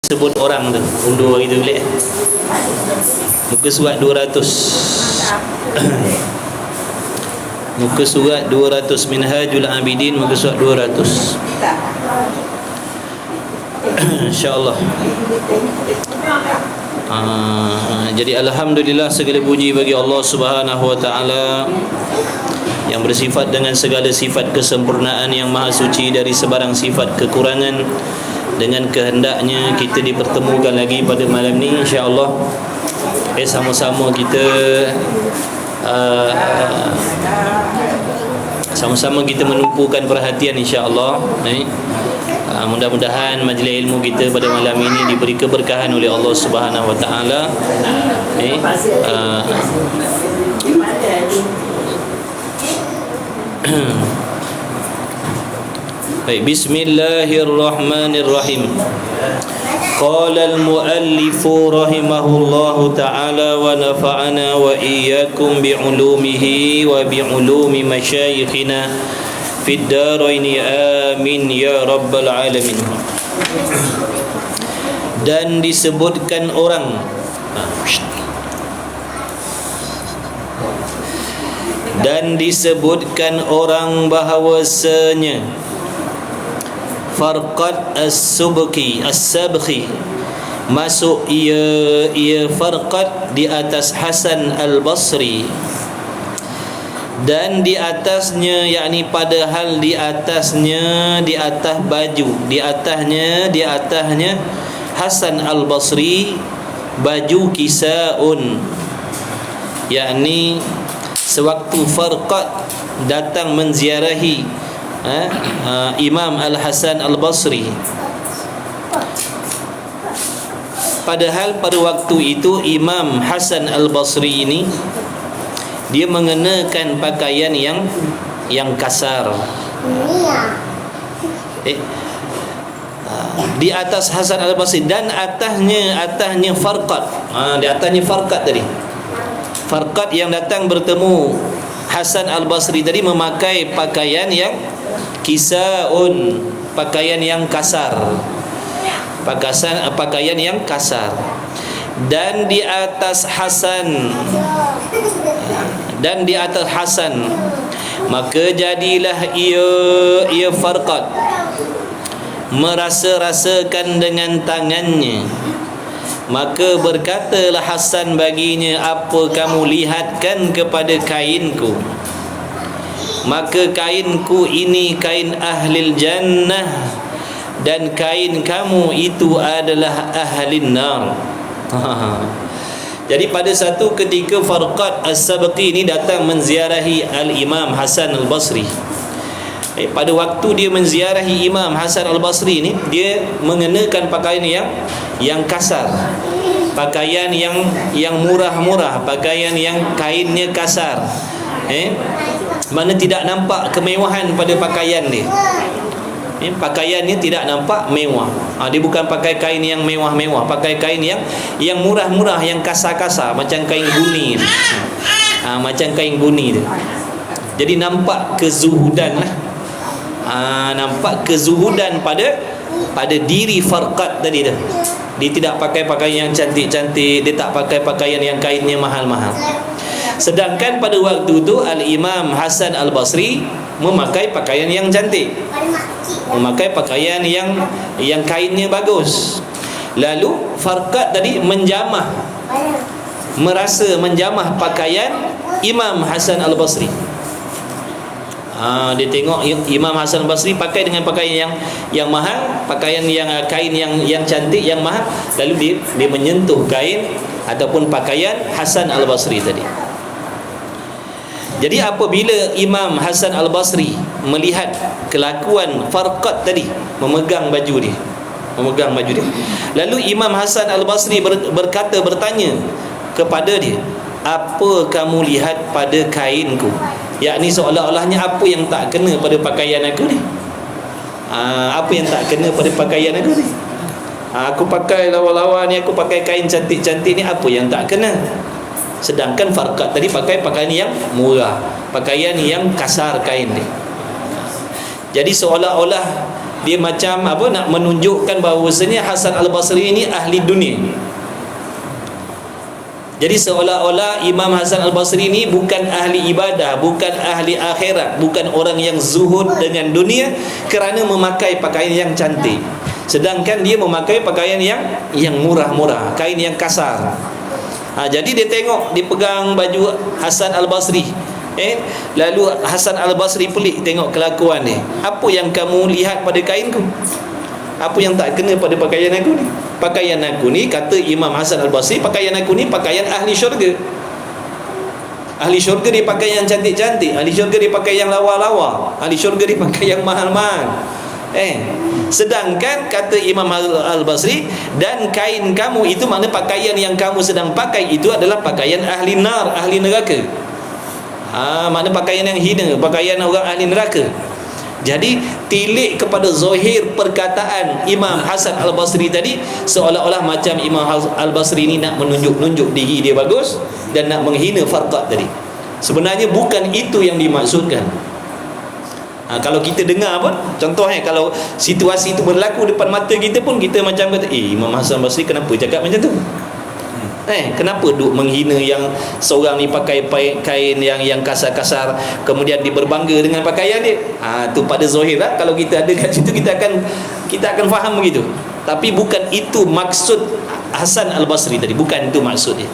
sebut orang tu. Undur hari tu boleh. Muka surat 200. Muka surat 200, Minhajul Abidin, muka surat 200. InsyaAllah. Jadi alhamdulillah, segala puji bagi Allah Subhanahu wa taala yang bersifat dengan segala sifat kesempurnaan, yang maha suci dari sebarang sifat kekurangan. Dengan kehendaknya kita dipertemukan lagi pada malam ni, insya-Allah. Sama-sama kita sama-sama kita menumpukan perhatian, insya-Allah. Mudah-mudahan majlis ilmu kita pada malam ini diberi keberkahan oleh Allah Subhanahu wa taala. Baik, bismillahirrahmanirrahim. Qala al-muallifu rahimahullahu ta'ala wa nafa'ana wa iyyakum bi'ulumihi wa bi'ulumi masyayikhina fid daraini amin ya rabbal alamin. Dan disebutkan orang bahawasanya Farqad as-Subki masuk ia Farqad di atas Hasan al-Basri, dan di atasnya, yakni padahal di atasnya, di atas baju, di atasnya Hasan al-Basri baju kisaun, yakni sewaktu Farqad datang menziarahi Imam Al-Hasan Al-Basri, padahal pada waktu itu Imam Hasan Al-Basri ini dia mengenakan pakaian yang kasar. Di atas Hasan Al-Basri, dan atasnya Farqad. Di atasnya Farqad tadi. Farqad yang datang bertemu Hasan Al-Basri tadi memakai pakaian yang kisaun, pakaian yang kasar. Pakaian yang kasar. Dan di atas Hasan, maka jadilah ia Farqad merasa-rasakan dengan tangannya. Maka berkatalah Hasan baginya, apa kamu lihatkan kepada kainku? Maka kainku ini kain ahlil jannah, dan kain kamu itu adalah ahlin nar. Jadi pada satu ketika Farqad as-Sabqi ini datang menziarahi Al-Imam Hasan Al-Basri. Pada waktu dia menziarahi Imam Hasan Al-Basri ni, dia mengenakan pakaian yang kasar, pakaian yang murah-murah, pakaian yang kainnya kasar. Mana tidak nampak kemewahan pada pakaian dia. Pakaiannya tidak nampak mewah. Dia bukan pakai kain yang mewah-mewah, pakai kain yang murah-murah, yang kasar-kasar, macam kain guni. Macam kain guni tu. Jadi nampak kezuhudan lah. Nampak kezuhudan pada diri Farqad tadi dah. Dia tidak pakai pakaian yang cantik-cantik, dia tak pakai pakaian yang kainnya mahal-mahal. Sedangkan pada waktu itu Al-Imam Hasan Al-Basri memakai pakaian yang cantik, memakai pakaian yang kainnya bagus. Lalu Farqad tadi merasa menjamah pakaian Imam Hasan Al-Basri. Dia tengok Imam Hasan Al-Basri pakai dengan pakaian yang mahal, pakaian yang kain yang cantik, yang mahal. Lalu dia menyentuh kain ataupun pakaian Hasan Al-Basri tadi. Jadi apabila Imam Hasan Al-Basri melihat kelakuan Farqad tadi memegang baju dia, lalu Imam Hasan Al-Basri bertanya kepada dia, apa kamu lihat pada kainku? Yakni seolah-olahnya apa yang tak kena pada pakaian aku ni? Apa yang tak kena pada pakaian aku ni? Aku pakai lawa-lawa ni, aku pakai kain cantik-cantik ni, apa yang tak kena? Sedangkan Farqad tadi pakai pakaian yang murah, pakaian yang kasar kain ni. Jadi seolah-olah Dia macam apa, nak menunjukkan bahawasanya Hasan Al-Basri ini ahli dunia. Jadi seolah-olah Imam Hasan Al-Basri ini bukan ahli ibadah, bukan ahli akhirat, bukan orang yang zuhud dengan dunia kerana memakai pakaian yang cantik. Sedangkan dia memakai pakaian yang murah-murah, kain yang kasar. Jadi dia tengok, dia pegang baju Hasan Al-Basri. Lalu Hasan Al-Basri pelik tengok kelakuan dia. Apa yang kamu lihat pada kainku? Apa yang tak kena pada pakaian aku ni? Pakaian aku ni, kata Imam Hasan Al-Basri, pakaian aku ni pakaian ahli syurga. Ahli syurga dia pakai yang cantik-cantik, ahli syurga dia pakai yang lawa-lawa, ahli syurga dia pakai yang mahal-mahal. Sedangkan kata Imam Al-Basri, dan kain kamu itu, makna pakaian yang kamu sedang pakai itu adalah pakaian ahli nar, ahli neraka. Makna pakaian yang hina, pakaian orang ahli neraka. Jadi tilik kepada zahir perkataan Imam Hasan Al-Basri tadi, seolah-olah macam Imam Al-Basri ini nak menunjuk-nunjuk diri dia bagus dan nak menghina Farqad tadi. Sebenarnya bukan itu yang dimaksudkan. Kalau kita dengar pun, contohnya kalau situasi itu berlaku depan mata kita pun, kita macam kata, Imam Hasan Al-Basri kenapa cakap macam tu? Kenapa duk menghina yang seorang ni pakai kain yang kasar-kasar, kemudian dia berbangga dengan pakaian dia? Tu pada zahir lah, kalau kita ada kat situ kita akan faham begitu. Tapi bukan itu maksud Hasan Al-Basri tadi, bukan itu maksud dia.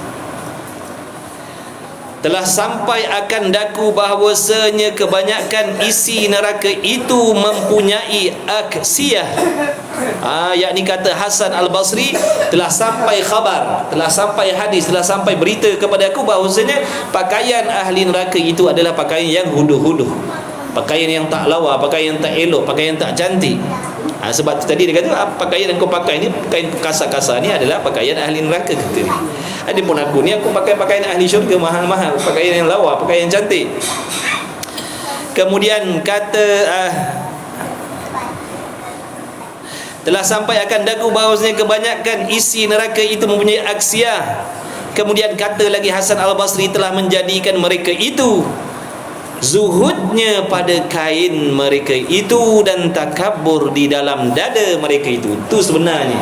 Telah sampai akan daku bahawasanya kebanyakan isi neraka itu mempunyai aksiyah. Yakni kata Hasan Al-Basri, telah sampai khabar, telah sampai hadis, telah sampai berita kepada aku bahawasanya pakaian ahli neraka itu adalah pakaian yang huduh-huduh, pakaian yang tak lawa, pakaian yang tak elok, pakaian yang tak cantik. Sebab tu tadi dia kata, pakaian yang kau pakai ni, kain kasar-kasar ni adalah pakaian ahli neraka, kata dia. Adapun aku ni, aku pakai pakaian ahli syurga, mahal-mahal, pakaian yang lawa, pakaian yang cantik. Kemudian kata telah sampai akan daku bahawasanya kebanyakan isi neraka itu mempunyai aksiyah. Kemudian kata lagi Hasan Al-Basri, telah menjadikan mereka itu zuhudnya pada kain mereka itu dan takabur di dalam dada mereka itu. Itu sebenarnya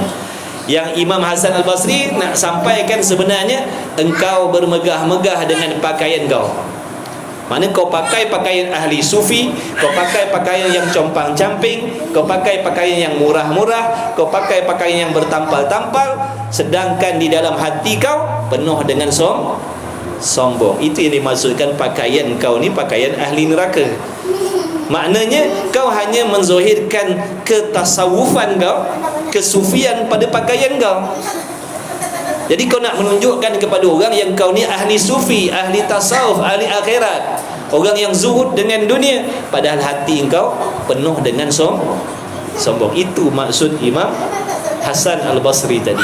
yang Imam Hasan Al-Basri nak sampaikan, sebenarnya engkau bermegah-megah dengan pakaian kau. Mana kau pakai pakaian ahli sufi, kau pakai pakaian yang compang-camping, kau pakai pakaian yang murah-murah, kau pakai pakaian yang bertampal-tampal, sedangkan di dalam hati kau penuh dengan sombong. Itu yang dimaksudkan pakaian kau ni pakaian ahli neraka. Maknanya kau hanya menzahirkan ketasawufan kau, kesufian pada pakaian kau. Jadi kau nak menunjukkan kepada orang yang kau ni ahli sufi, ahli tasawuf, ahli akhirat, orang yang zuhud dengan dunia, padahal hati kau penuh dengan sombong. Itu maksud Imam Hasan Al-Basri tadi.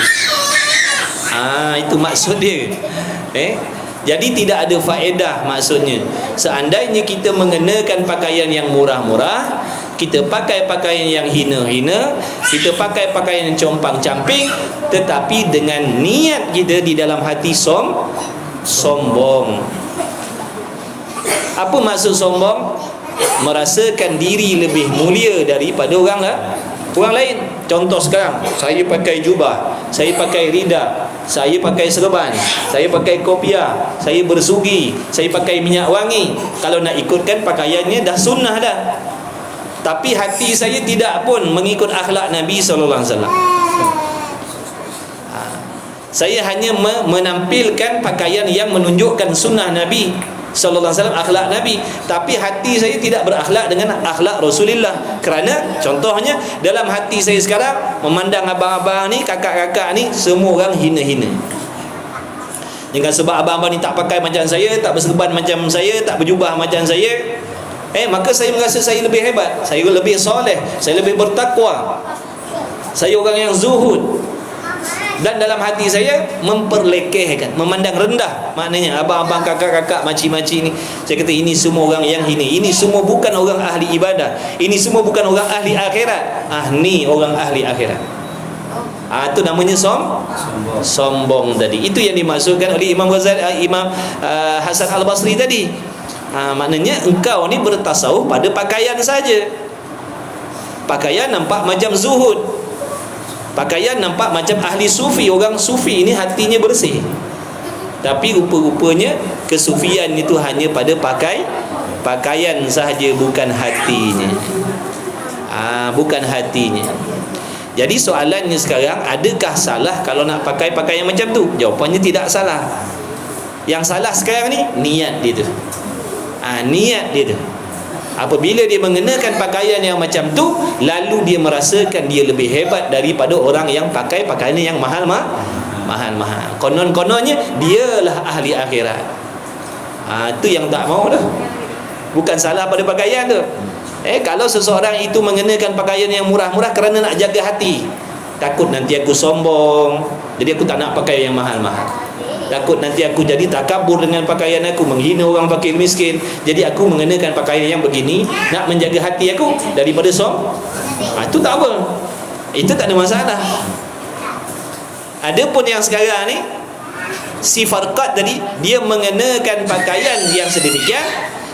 Itu maksud dia. Jadi tidak ada faedah maksudnya. Seandainya kita mengenakan pakaian yang murah-murah, kita pakai pakaian yang hina-hina, kita pakai pakaian yang compang-camping, tetapi dengan niat kita di dalam hati sombong. Apa maksud sombong? Merasakan diri lebih mulia daripada orang lain. Contoh sekarang, saya pakai jubah, saya pakai rida, saya pakai serban, saya pakai kopiah, saya bersugi, saya pakai minyak wangi. Kalau nak ikutkan pakaiannya dah sunnah dah, tapi hati saya tidak pun mengikut akhlak Nabi SAW. Saya hanya menampilkan pakaian yang menunjukkan sunnah Nabi sallallahu alaihi wasallam, akhlak Nabi, tapi hati saya tidak berakhlak dengan akhlak Rasulullah. Kerana contohnya dalam hati saya sekarang memandang abang-abang ni, kakak-kakak ni, semua orang hina-hina. Dengan sebab abang-abang ni tak pakai macam saya, tak berserban macam saya, tak berjubah macam saya, maka saya merasa saya lebih hebat, saya lebih soleh, saya lebih bertakwa, saya orang yang zuhud. Dan dalam hati saya memperlekehkan, memandang rendah, maknanya abang-abang, kakak-kakak, makcik-makcik ni, saya kata ini semua orang yang hina, ini semua bukan orang ahli ibadah, ini semua bukan orang ahli akhirat. Ni orang ahli akhirat. Itu namanya sombong tadi. Itu yang dimaksudkan oleh Imam Ghazali, Imam Hasan Al-Basri tadi. Maknanya engkau ni bertasawuf pada pakaian saja. pakaian nampak macam zuhud, pakaian nampak macam ahli sufi. Orang sufi ini hatinya bersih, tapi rupa-rupanya kesufian itu hanya pada pakaian sahaja, bukan hatinya. Bukan hatinya. Jadi soalannya sekarang, adakah salah kalau nak pakai pakaian macam tu? Jawapannya tidak salah. Yang salah sekarang ni niat dia tu. Niat dia tu. Apabila dia mengenakan pakaian yang macam tu, lalu dia merasakan dia lebih hebat daripada orang yang pakai pakaian yang mahal-mahal. Konon-kononnya dialah ahli akhirat. Itu yang tak mau dah. Bukan salah pada pakaian tu. Kalau seseorang itu mengenakan pakaian yang murah-murah kerana nak jaga hati, takut nanti aku sombong, jadi aku tak nak pakai yang mahal-mahal. Takut nanti aku jadi takabur dengan pakaian aku, menghina orang fakir miskin, jadi aku mengenakan pakaian yang begini nak menjaga hati aku daripada itu tak apa, itu tak ada masalah. Adapun yang sekarang ni, si Farqad tadi, dia mengenakan pakaian yang sedemikian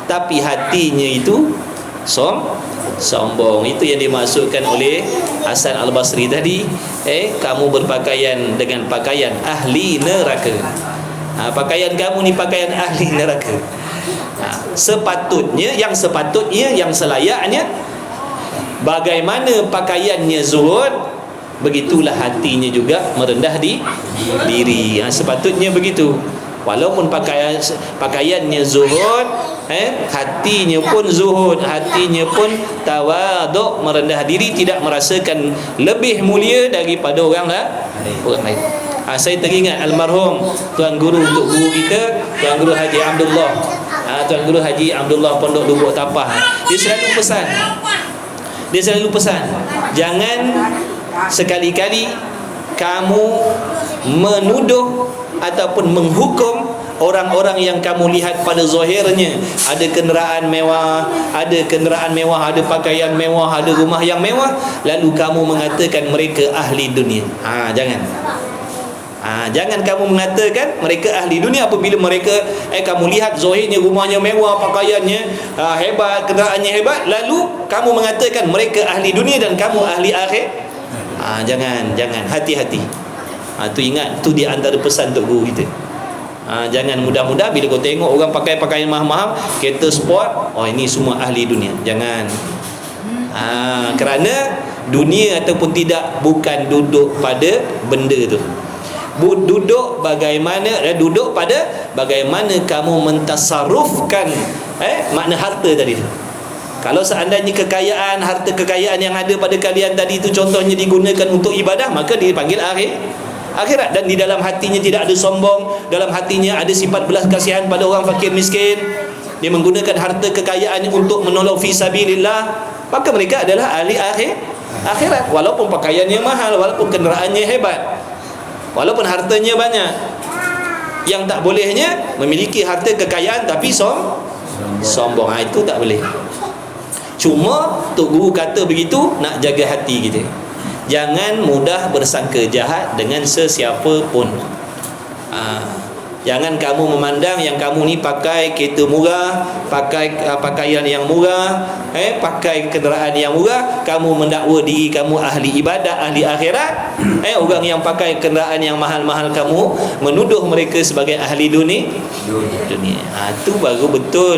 tapi hatinya itu sombong. Itu yang dimaksudkan oleh Hasan Al-Basri tadi, kamu berpakaian dengan pakaian ahli neraka. Pakaian kamu ni pakaian ahli neraka. Sepatutnya, yang selayaknya, bagaimana pakaiannya zuhud, begitulah hatinya juga merendah diri. Sepatutnya begitu. Walaupun pakaiannya zuhud, hatinya pun zuhud, hatinya pun tawaduk, merendah diri, tidak merasakan lebih mulia daripada orang lain. Saya teringat almarhum tuan guru untuk guru kita, Tuan Guru Haji Abdullah. Tuan Guru Haji Abdullah Pondok Lubuk Tapah. Dia selalu pesan, jangan sekali-kali kamu menuduh ataupun menghukum orang-orang yang kamu lihat pada zahirnya, ada kenderaan mewah, ada pakaian mewah, ada rumah yang mewah, lalu kamu mengatakan mereka ahli dunia. Jangan kamu mengatakan mereka ahli dunia apabila mereka kamu lihat zahirnya rumahnya mewah, pakaiannya hebat, kenderaannya hebat, lalu kamu mengatakan mereka ahli dunia dan kamu ahli akhir. Jangan, hati-hati. Tu ingat, tu di antara pesan untuk guru kita. Jangan mudah-mudah bila kau tengok orang pakai pakaian mahal-mahal, kereta sport, ini semua ahli dunia. Jangan. Kerana dunia ataupun tidak bukan duduk pada benda tu. Duduk pada bagaimana kamu mentasarrufkan makna harta tadi tu. Kalau seandainya harta kekayaan yang ada pada kalian tadi itu contohnya digunakan untuk ibadah, maka dipanggil akhirat. Dan di dalam hatinya tidak ada sombong, dalam hatinya ada sifat belas kasihan pada orang fakir miskin, dia menggunakan harta kekayaan untuk menolong fi sabilillah, maka mereka adalah ahli akhirat. Walaupun pakaiannya mahal, walaupun kenderaannya hebat, walaupun hartanya banyak. Yang tak bolehnya memiliki harta kekayaan tapi sombong. Itu tak boleh. Cuma Tok Guru kata begitu nak jaga hati kita. Jangan mudah bersangka jahat dengan sesiapa pun. Jangan kamu memandang yang kamu ni pakai kereta murah, pakai pakaian yang murah, pakai kenderaan yang murah, kamu mendakwa diri kamu ahli ibadah, ahli akhirat. Orang yang pakai kenderaan yang mahal-mahal, kamu menuduh mereka sebagai ahli dunia. Itu baru betul.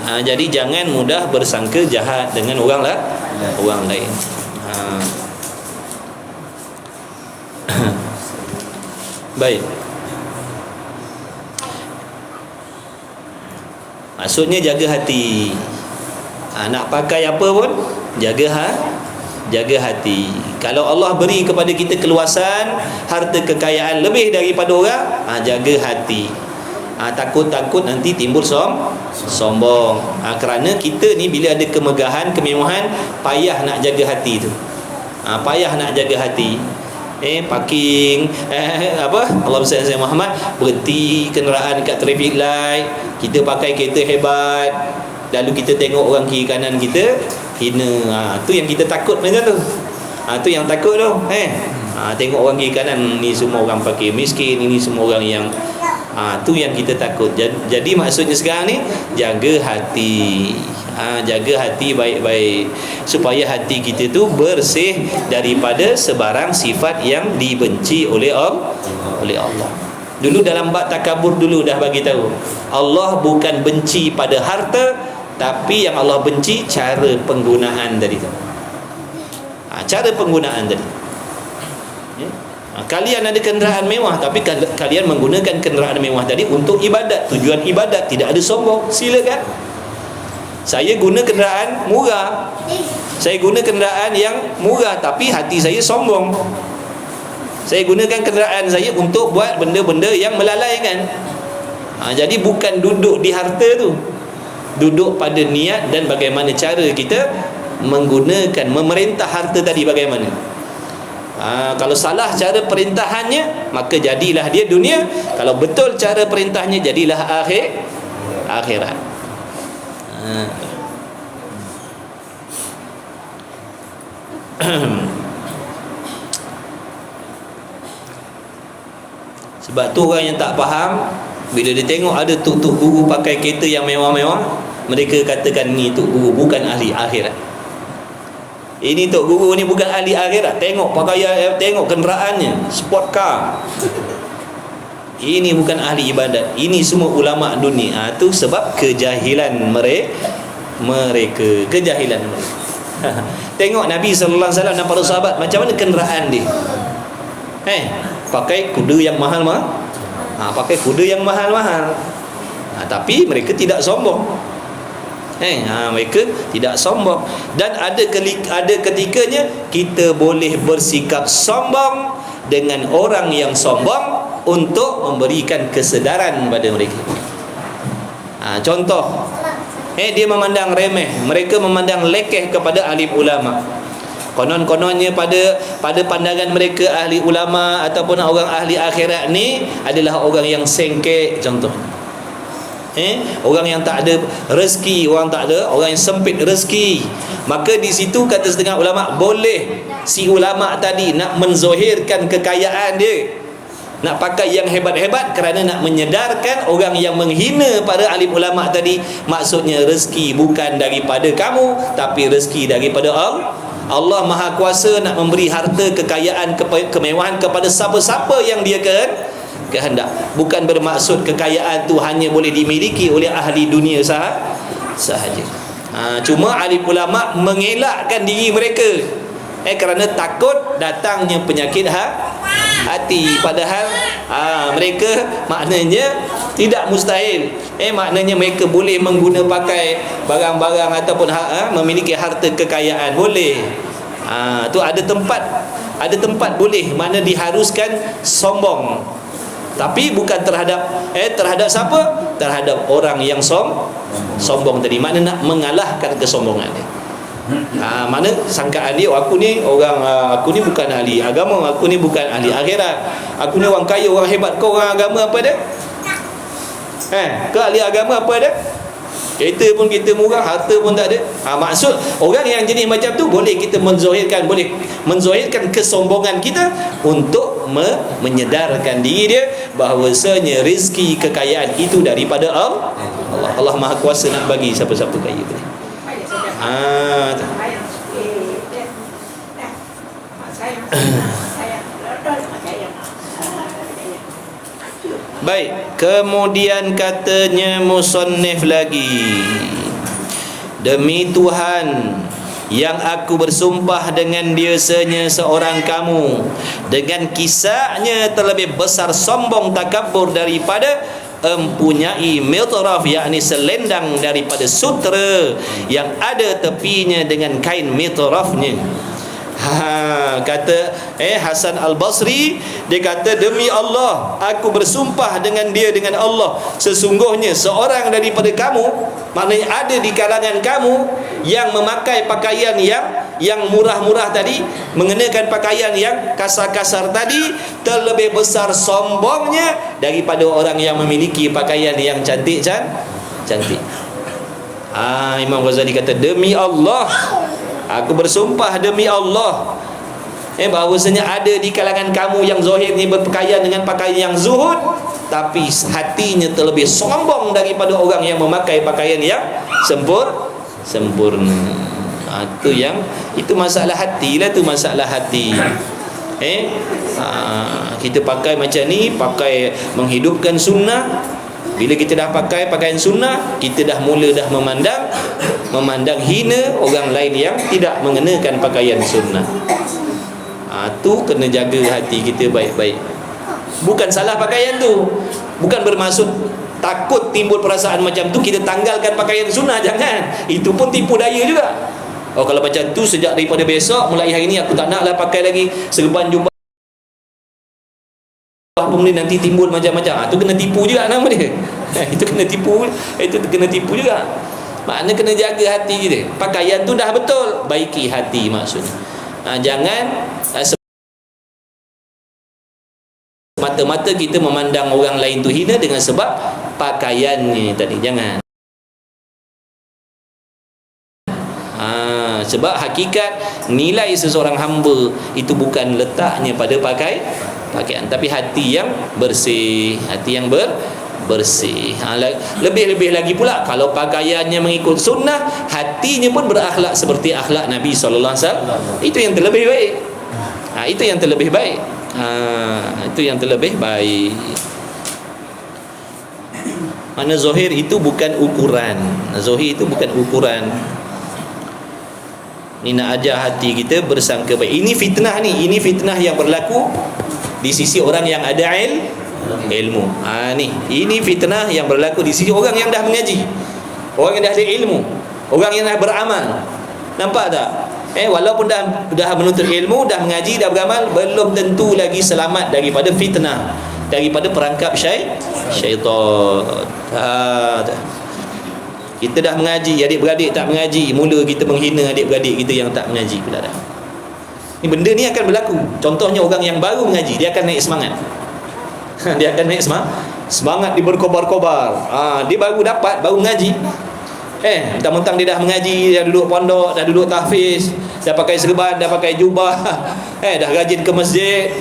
Jadi jangan mudah bersangka jahat dengan orang lain. Baik. Maksudnya jaga hati. Nak pakai apa pun jaga hati. Kalau Allah beri kepada kita keluasan, harta kekayaan lebih daripada orang, jaga hati. Takut nanti timbul sombong. Kerana kita ni bila ada kemegahan, kemewahan, payah nak jaga hati tu. Payah nak jaga hati. Parking Allah SWT Muhammad, berhenti kenderaan kat traffic light, kita pakai kereta hebat, lalu kita tengok orang kiri kanan kita hina. Tu yang kita takut macam tu. Tu yang takut tu. Tengok orang kiri kanan ni semua orang fakir miskin, ini semua orang yang Tu yang kita takut. Jadi maksudnya sekarang ni, jaga hati. Jaga hati baik-baik, supaya hati kita tu bersih daripada sebarang sifat yang dibenci oleh Allah. Dulu dalam bab takabur dulu dah bagi tahu, Allah bukan benci pada harta, tapi yang Allah benci cara penggunaan tadi tu. Cara penggunaan tadi. Kalian ada kenderaan mewah, tapi kalian menggunakan kenderaan mewah tadi untuk ibadat, tujuan ibadat, tidak ada sombong, silakan. Saya guna kenderaan murah, saya guna kenderaan yang murah, tapi hati saya sombong. Saya gunakan kenderaan saya untuk buat benda-benda yang melalaikan. Jadi bukan duduk di harta tu, duduk pada niat dan bagaimana cara kita menggunakan, memerintah harta tadi bagaimana. Kalau salah cara perintahannya, maka jadilah dia dunia. Kalau betul cara perintahnya, jadilah akhirat. Sebab tu orang yang tak faham, bila dia tengok ada tok-tok guru pakai kereta yang mewah-mewah, mereka katakan ni tok guru bukan ahli akhirat. Ini tok guru ni bukan ahli akhirat. Tengok pakaian, tengok kenderaannya, sport car. Ini bukan ahli ibadat. Ini semua ulama dunia. Itu sebab kejahilan mereka. Kejahilan mereka. Tengok Nabi SAW dan para sahabat, macam mana kenderaan dia. Pakai kuda yang mahal-mahal. Pakai kuda yang mahal-mahal. Tapi mereka tidak sombong. Mereka tidak sombong. Dan ada ketikanya kita boleh bersikap sombong dengan orang yang sombong untuk memberikan kesedaran pada mereka. Contoh, dia memandang remeh, mereka memandang lekeh kepada alim ulama. Konon-kononnya pada pandangan mereka, ahli ulama ataupun orang ahli akhirat ni adalah orang yang sengkek, contoh. Orang yang tak ada rezeki, orang yang sempit rezeki. Maka di situ kata setengah ulama, boleh si ulama tadi nak menzohirkan kekayaan dia, nak pakai yang hebat-hebat kerana nak menyedarkan orang yang menghina para alim ulama tadi, maksudnya rezeki bukan daripada kamu, tapi rezeki daripada Allah. Allah Maha Kuasa nak memberi harta, kekayaan, kemewahan kepada siapa-siapa yang dia kehendak. Bukan bermaksud kekayaan tu hanya boleh dimiliki oleh ahli dunia sahaja. Cuma alim ulama mengelakkan diri mereka kerana takut datangnya penyakit hati. Padahal mereka maknanya tidak mustahil. Maknanya mereka boleh pakai barang-barang ataupun memiliki harta kekayaan, boleh. Tu ada tempat boleh, mana diharuskan sombong. Tapi bukan terhadap siapa? Terhadap orang yang sombong tadi. Makna nak mengalahkan kesombongan dia. Mana sangkaan dia, aku ni bukan ahli agama, aku ni bukan ahli akhirat, aku ni orang kaya, orang hebat. Kau orang agama apa dia? Ke ahli agama apa dia? Kereta pun kita murah, harta pun tak ada. Maksud orang yang jenis macam tu boleh kita menzohirkan kesombongan kita untuk menyedarkan diri dia bahawasanya rezeki kekayaan itu daripada Allah. Allah Maha Kuasa nak bagi siapa-siapa kaya boleh. Baik, kemudian katanya musannif lagi, demi Tuhan yang aku bersumpah dengan biasanya seorang kamu, dengan kisahnya terlebih besar sombong takabur daripada mempunyai mitraf, yakni selendang daripada sutra yang ada tepinya dengan kain mitrafnya. Kata Hasan Al-Basri, dia kata, demi Allah aku bersumpah dengan Allah, sesungguhnya seorang daripada kamu, maknanya ada di kalangan kamu yang memakai pakaian yang murah-murah tadi, mengenakan pakaian yang kasar-kasar tadi, terlebih besar sombongnya daripada orang yang memiliki pakaian yang cantik. Imam Ghazali kata, demi Allah aku bersumpah demi Allah, bahawasanya ada di kalangan kamu yang zahir ni berpakaian dengan pakaian yang zuhud, tapi hatinya terlebih sombong daripada orang yang memakai pakaian yang sempurna. Itu masalah hati lah, tu masalah hati. Kita pakai macam ni, pakai menghidupkan sunnah. Bila kita dah pakai pakaian sunnah, kita dah mula memandang hina orang lain yang tidak mengenakan pakaian sunnah. Tu kena jaga hati kita baik-baik. Bukan salah pakaian tu, bukan bermaksud takut timbul perasaan macam tu kita tanggalkan pakaian sunnah, jangan. Itu pun tipu daya juga. Kalau macam tu, sejak daripada besok, mulai hari ni aku tak naklah pakai lagi serban jubah apa benda, nanti timbul macam-macam. Tu kena tipu juga nama dia. Itu kena tipu juga. Maknanya kena jaga hati kita. Pakaian tu dah betul, baiki hati maksudnya. Jangan mata-mata kita memandang orang lain tu hina dengan sebab pakaiannya tadi. Jangan. Sebab hakikat nilai seseorang hamba itu bukan letaknya pada pakaian, tapi hati yang bersih, bersih. Lebih-lebih lagi pula kalau pakaiannya mengikut sunnah, hatinya pun berakhlak seperti akhlak Nabi sallallahu alaihi wasallam. Itu yang terlebih baik. Itu yang terlebih baik. Itu yang terlebih baik. Mana zahir itu bukan ukuran. Zahir itu bukan ukuran. Ni nak ajar hati kita bersangka baik. Ini fitnah ni, ini fitnah yang berlaku di sisi orang yang ada ilmu. Ini fitnah yang berlaku di sisi orang yang dah mengaji, orang yang dah ada ilmu, orang yang dah beramal. Nampak tak? Walaupun dah menuntut ilmu, dah mengaji, dah beramal, belum tentu lagi selamat daripada fitnah, daripada perangkap syaitan. Kita dah mengaji, adik-beradik tak mengaji, mula kita menghina adik-beradik kita yang tak mengaji pula dah. Ni benda ni akan berlaku. Contohnya orang yang baru mengaji, dia akan naik semangat. Dia akan naik semangat, dia berkobar-kobar. Dia baru dapat, baru mengaji. Mentang-mentang dia dah mengaji, dah duduk pondok, dah duduk tahfiz, dah pakai serban, dah pakai jubah, dah rajin ke masjid.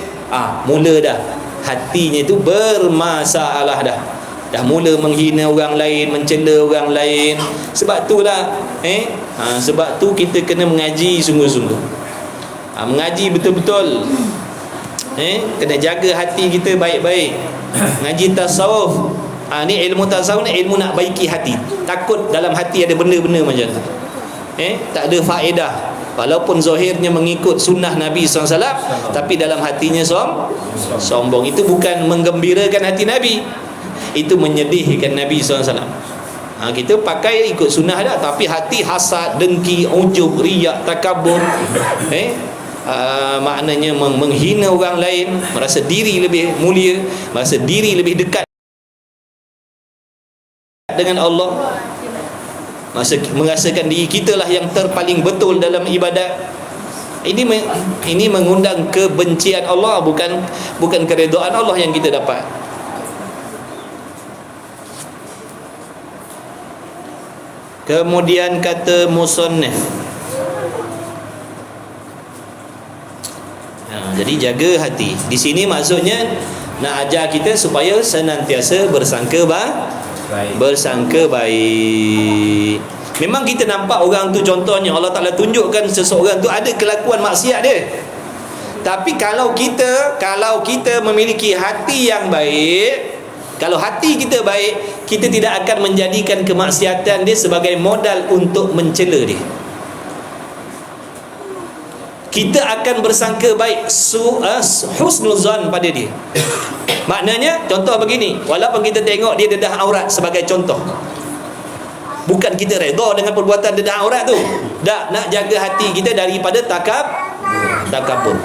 Mula dah hatinya tu bermasalah dah mula menghina orang lain, mencela orang lain. Sebab itulah sebab tu kita kena mengaji sungguh-sungguh. Mengaji betul-betul. Kena jaga hati kita baik-baik. Ngaji tasawuf. Ni ilmu tasawuf ni ilmu nak baiki hati. Takut dalam hati ada benda-benda macam tu. Tak ada faedah. Walaupun zahirnya mengikut sunnah Nabi SAW, tapi dalam hatinya sombong. Itu bukan menggembirakan hati Nabi, itu menyedihkan Nabi SAW. Kita pakai ikut sunnah dah, tapi hati hasad, dengki, ujub, riak, takabur, maknanya menghina orang lain, merasa diri lebih mulia, merasa diri lebih dekat dengan Allah, merasakan diri kita lah yang terpaling betul dalam ibadat. Ini mengundang kebencian Allah, bukan keredaan Allah yang kita dapat. Kemudian kata musannif, jadi jaga hati. Di sini maksudnya nak ajar kita supaya senantiasa bersangka baik. Memang kita nampak orang tu, contohnya Allah Ta'ala tunjukkan seseorang tu ada kelakuan maksiat dia. Tapi kalau kita memiliki hati yang baik, kalau hati kita baik, kita tidak akan menjadikan kemaksiatan dia sebagai modal untuk mencela dia. Kita akan bersangka baik, husnuzan pada dia. Maknanya, contoh begini, walaupun kita tengok dia dedah aurat sebagai contoh, bukan kita redha dengan perbuatan dedah aurat tu. Nak jaga hati kita daripada takabur.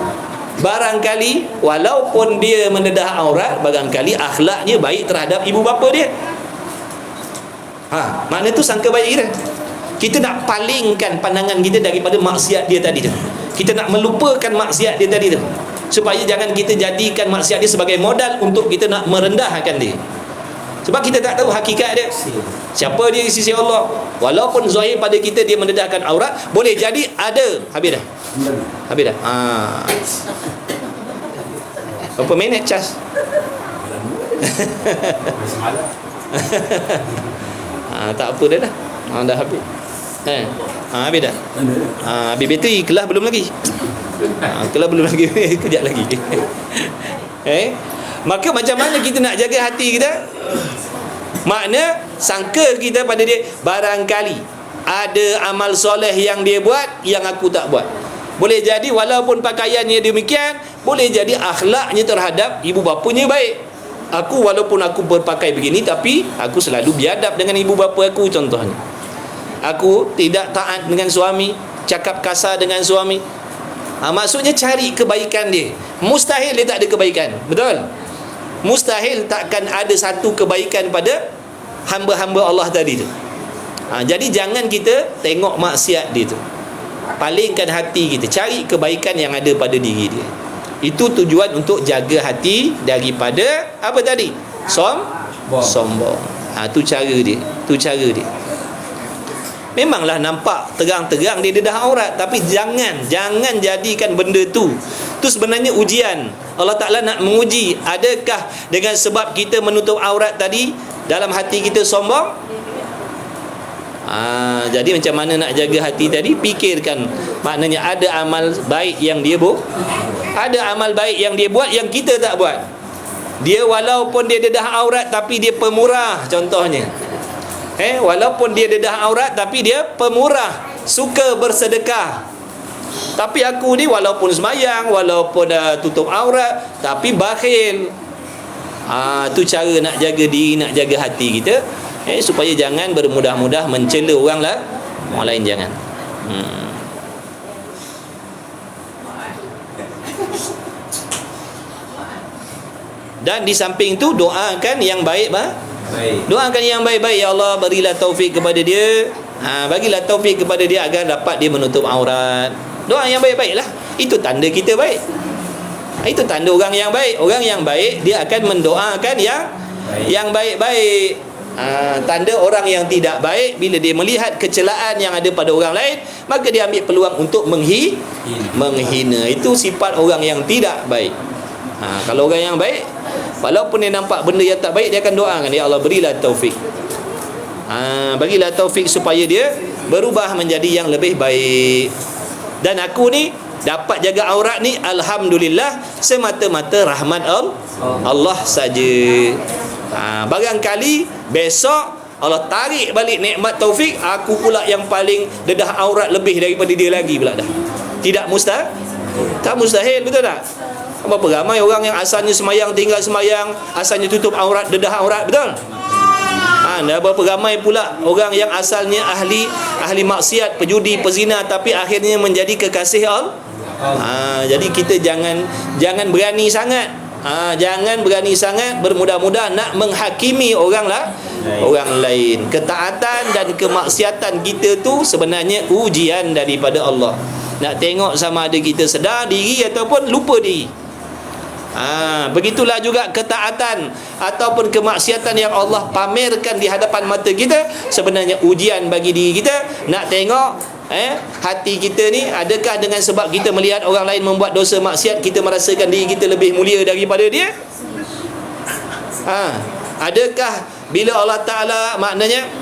Barangkali walaupun dia mendedah aurat, barangkali akhlaknya baik terhadap ibu bapa dia. Makna tu sangka baik kita. Kita nak palingkan pandangan kita daripada maksiat dia tadi tu. Kita nak melupakan maksiat dia tadi tu, supaya jangan kita jadikan maksiat dia sebagai modal untuk kita nak merendahkan dia. Sebab kita tak tahu hakikat dia, siapa dia di sisi Allah. Walaupun zahir pada kita dia mendedahkan aurat, boleh jadi ada. Habis dah. Berapa minit cas? Semalam. Tak apa dah. Dah habis. Habis dah. Habis bateri, kelas belum lagi. Kelas belum lagi. Kejap lagi. Maka macam mana kita nak jaga hati kita? Makna sangka kita pada dia, barangkali ada amal soleh yang dia buat yang aku tak buat. Boleh jadi walaupun pakaiannya demikian, boleh jadi akhlaknya terhadap ibu bapanya baik. Aku walaupun aku berpakai begini, tapi aku selalu biadab dengan ibu bapa aku, contohnya. Aku tidak taat dengan suami, cakap kasar dengan suami. Maksudnya cari kebaikan dia. Mustahil dia tak ada kebaikan. Betul? Mustahil takkan ada satu kebaikan pada hamba-hamba Allah tadi tu. Jadi jangan kita tengok maksiat dia tu. Palingkan hati kita, cari kebaikan yang ada pada diri dia. Itu tujuan untuk jaga hati daripada apa tadi? Sombong. Tu cara dia. Tu cara dia. Memanglah nampak terang-terang dia dedah aurat, tapi jangan jadikan benda tu sebenarnya ujian. Allah Ta'ala nak menguji, adakah dengan sebab kita menutup aurat tadi dalam hati kita sombong? Jadi macam mana nak jaga hati tadi? Fikirkan, maknanya ada amal baik yang dia buat, ada amal baik yang dia buat yang kita tak buat. Dia walaupun dia dedah aurat tapi dia pemurah, contohnya. Walaupun dia dedah aurat tapi dia pemurah, suka bersedekah. Tapi aku ni walaupun semayang, walaupun tutup aurat, tapi bakhil. Tu cara nak jaga diri, nak jaga hati kita, supaya jangan bermudah-mudah mencela orang lain, jangan. Dan di samping tu doakan yang baik. Doakan yang baik-baik. Ya Allah, berilah taufik kepada dia. Bagilah taufik kepada dia agar dapat dia menutup aurat. Doa yang baik-baik lah. Itu tanda kita baik. Itu tanda orang yang baik. Orang yang baik, dia akan mendoakan yang baik-baik. Tanda orang yang tidak baik, bila dia melihat kecelaan yang ada pada orang lain, maka dia ambil peluang untuk menghina. Itu sifat orang yang tidak baik. Kalau orang yang baik, walaupun dia nampak benda yang tak baik, dia akan doakan, ya Allah, berilah taufik. Bagilah taufik supaya dia berubah menjadi yang lebih baik. Dan aku ni dapat jaga aurat ni, alhamdulillah, semata-mata rahmat Allah saja. Barangkali besok Allah tarik balik nikmat taufik, aku pula yang paling dedah aurat lebih daripada dia lagi pula dah. Tak mustahil, betul tak? Berapa ramai orang yang asalnya semayang, tinggal semayang, asalnya tutup aurat, dedah aurat, betul? Berapa ramai pula orang yang asalnya ahli maksiat, pejudi, pezina, tapi akhirnya menjadi kekasih Allah. Jadi kita jangan berani sangat. Jangan berani sangat bermudah-mudah nak menghakimi orang lain. Ketaatan dan kemaksiatan kita tu sebenarnya ujian daripada Allah. Nak tengok sama ada kita sedar diri ataupun lupa diri. Begitulah juga ketaatan ataupun kemaksiatan yang Allah pamerkan di hadapan mata kita, sebenarnya ujian bagi diri kita. Nak tengok hati kita ni, adakah dengan sebab kita melihat orang lain membuat dosa maksiat, kita merasakan diri kita lebih mulia daripada dia? Adakah bila Allah Ta'ala, maknanya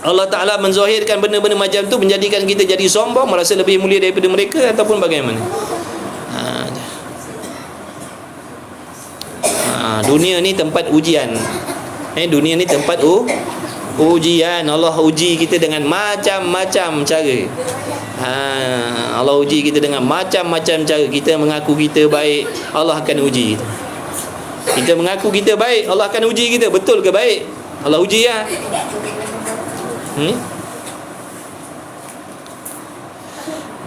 Allah Ta'ala menzahirkan benda-benda macam tu, menjadikan kita jadi sombong, merasa lebih mulia daripada mereka, ataupun bagaimana? Dunia ni tempat ujian. Dunia ni tempat ujian. Allah uji kita dengan macam-macam cara. Allah uji kita dengan macam-macam cara. Kita mengaku kita baik, Allah akan uji kita. Kita mengaku kita baik, Allah akan uji kita. Betul ke baik? Allah uji ya.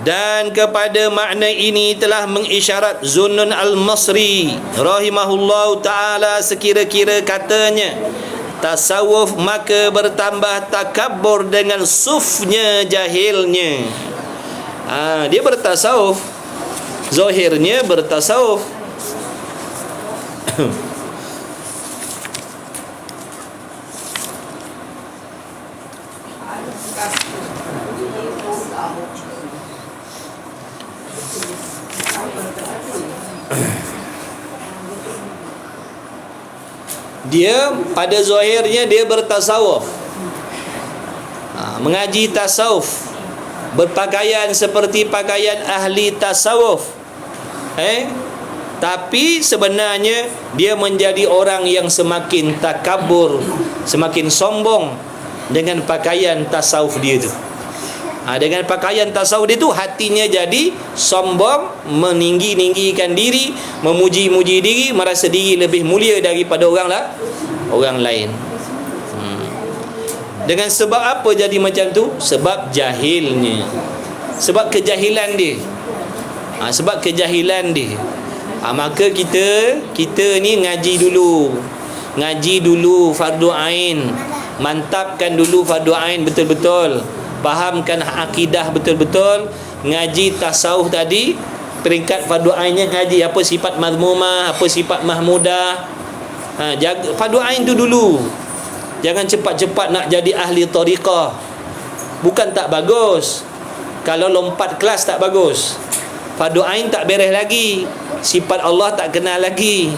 Dan kepada makna ini telah mengisyarat Zunnun al-Masri rahimahullahu ta'ala, sekira-kira katanya tasawuf maka bertambah takabbur dengan sufnya jahilnya. Dia bertasawuf, zahirnya bertasawuf, Dia pada zahirnya dia bertasawuf, mengaji tasawuf, berpakaian seperti pakaian ahli tasawuf, tapi sebenarnya dia menjadi orang yang semakin takabur, semakin sombong dengan pakaian tasawuf dia tu. Dengan pakaian tasawuf dia tu, hatinya jadi sombong, meninggi-ninggikan diri, memuji-muji diri, merasa diri lebih mulia daripada orang lain. Dengan sebab apa jadi macam tu? Sebab jahilnya, sebab kejahilan dia. Sebab kejahilan dia. Maka kita ni ngaji dulu fardu ain, mantapkan dulu fardu ain betul-betul, fahamkan akidah betul-betul, ngaji tasawuf tadi, peringkat fardu ainnya ngaji apa sifat mazmumah, apa sifat mahmudah. Jaga fardu ain tu dulu. Jangan cepat-cepat nak jadi ahli tariqah. Bukan tak bagus, kalau lompat kelas tak bagus. Fardu ain tak beres lagi, sifat Allah tak kenal lagi.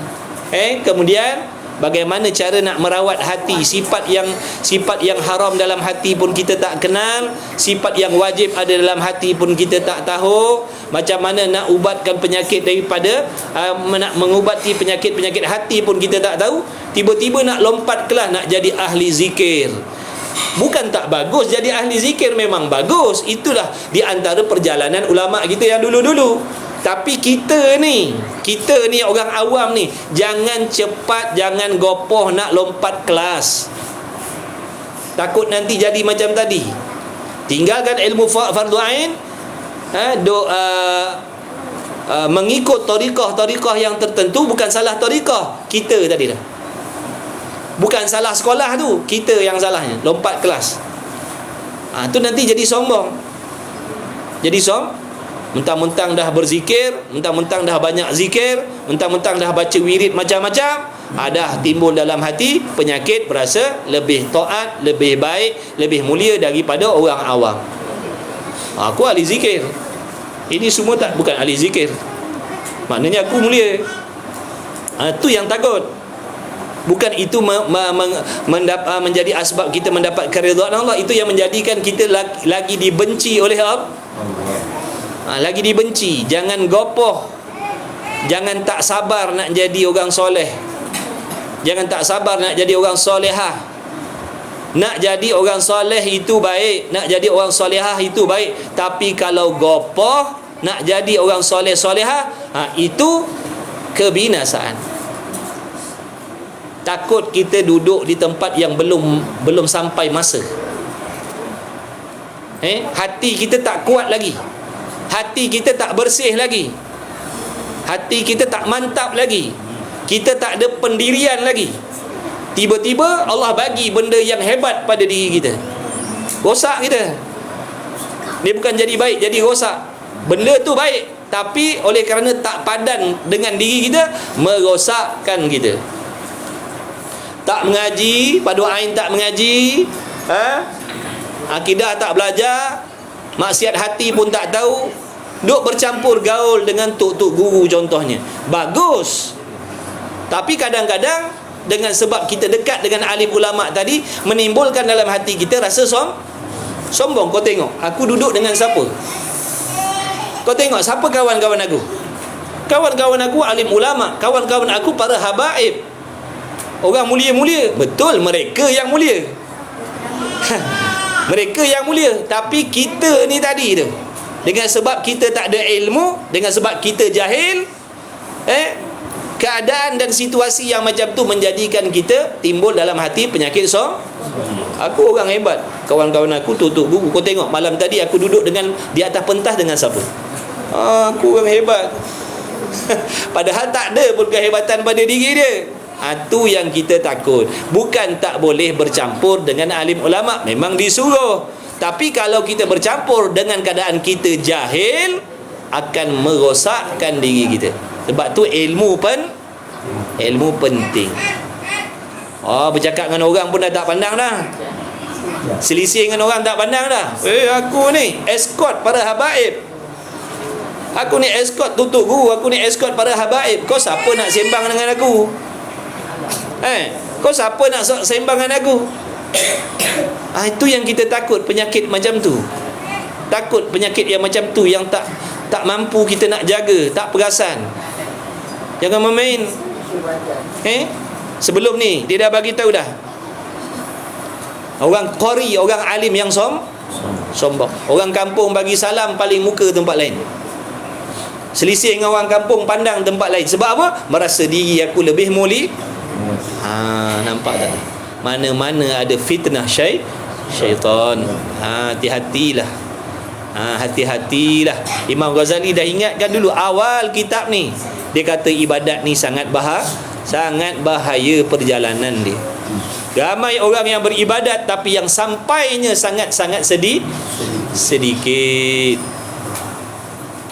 Kemudian bagaimana cara nak merawat hati, sifat yang haram dalam hati pun kita tak kenal, sifat yang wajib ada dalam hati pun kita tak tahu. Macam mana nak ubatkan penyakit daripada nak mengubati penyakit-penyakit hati pun kita tak tahu. Tiba-tiba nak lompat kelas nak jadi ahli zikir. Bukan tak bagus jadi ahli zikir, memang bagus. Itulah di antara perjalanan ulama kita yang dulu-dulu. Tapi kita ni orang awam ni, jangan cepat, jangan gopoh nak lompat kelas. Takut nanti jadi macam tadi. Tinggalkan ilmu fardu ain, mengikut tariqah yang tertentu. Bukan salah tariqah kita tadi dah, bukan salah sekolah tu, kita yang salahnya lompat kelas. Tu nanti jadi sombong. Mentang-mentang dah berzikir, mentang-mentang dah banyak zikir, mentang-mentang dah baca wirid macam-macam, dah timbul dalam hati penyakit, berasa lebih taat, lebih baik, lebih mulia daripada orang awam. Aku ahli zikir, ini semua bukan ahli zikir, maknanya aku mulia. Tu yang takut. Bukan itu menjadi asbab kita mendapat keridhaan Allah. Itu yang menjadikan kita lagi dibenci oleh Allah. Lagi dibenci. Jangan gopoh, jangan tak sabar nak jadi orang soleh, jangan tak sabar nak jadi orang solehah. Nak jadi orang soleh itu baik, nak jadi orang solehah itu baik. Tapi kalau gopoh nak jadi orang soleh solehah, itu kebinasaan. Takut kita duduk di tempat yang belum sampai masa. Hati kita tak kuat lagi, hati kita tak bersih lagi, hati kita tak mantap lagi, kita tak ada pendirian lagi. Tiba-tiba Allah bagi benda yang hebat pada diri kita, rosak kita. Dia bukan jadi baik, jadi rosak. Benda tu baik, tapi oleh kerana tak padan dengan diri kita, merosakkan kita. Tak mengaji, fardu ain tak mengaji, akidah tak belajar, maksiat hati pun tak tahu, duk bercampur gaul dengan tok-tok guru contohnya. Bagus. Tapi kadang-kadang dengan sebab kita dekat dengan alim ulama tadi, menimbulkan dalam hati kita rasa sombong. Kau tengok, aku duduk dengan siapa? Kau tengok siapa kawan-kawan aku? Kawan-kawan aku alim ulama, kawan-kawan aku para habaib, orang mulia-mulia. Betul, mereka yang mulia. Mereka yang mulia. Tapi kita ni tadi tu, dengan sebab kita tak ada ilmu, dengan sebab kita jahil, keadaan dan situasi yang macam tu menjadikan kita timbul dalam hati penyakit aku orang hebat, kawan-kawan aku tutup buku. Kau tengok malam tadi aku duduk dengan di atas pentas dengan siapa? Aku orang hebat. Padahal tak ada pun kehebatan pada diri dia. Itu yang kita takut. Bukan tak boleh bercampur dengan alim ulama, memang disuruh. Tapi kalau kita bercampur dengan keadaan kita jahil, akan merosakkan diri kita. Sebab tu ilmu penting. Bercakap dengan orang pun dah tak pandang dah. Selisih dengan orang tak pandang dah. Aku ni escort para habaib, aku ni escort tutup guru, aku ni escort para habaib. Kau siapa nak sembang dengan aku? Kau siapa nak sembang dengan aku? Itu yang kita takut, penyakit macam tu. Takut penyakit yang macam tu, yang tak mampu kita nak jaga, tak perasan. Jangan main-main. Sebelum ni dia dah bagi tahu dah. Orang qari, orang alim yang sombong. Orang kampung bagi salam paling muka tempat lain. Selisih dengan orang kampung pandang tempat lain. Sebab apa? Merasa diri aku lebih mulia. Nampak tak? Mana-mana ada fitnah syaitan. Hati-hatilah. Hati-hatilah. Imam Ghazali dah ingatkan dulu awal kitab ni. Dia kata ibadat ni sangat bahaya perjalanan dia. Ramai orang yang beribadat tapi yang sampainya sangat-sangat sedikit.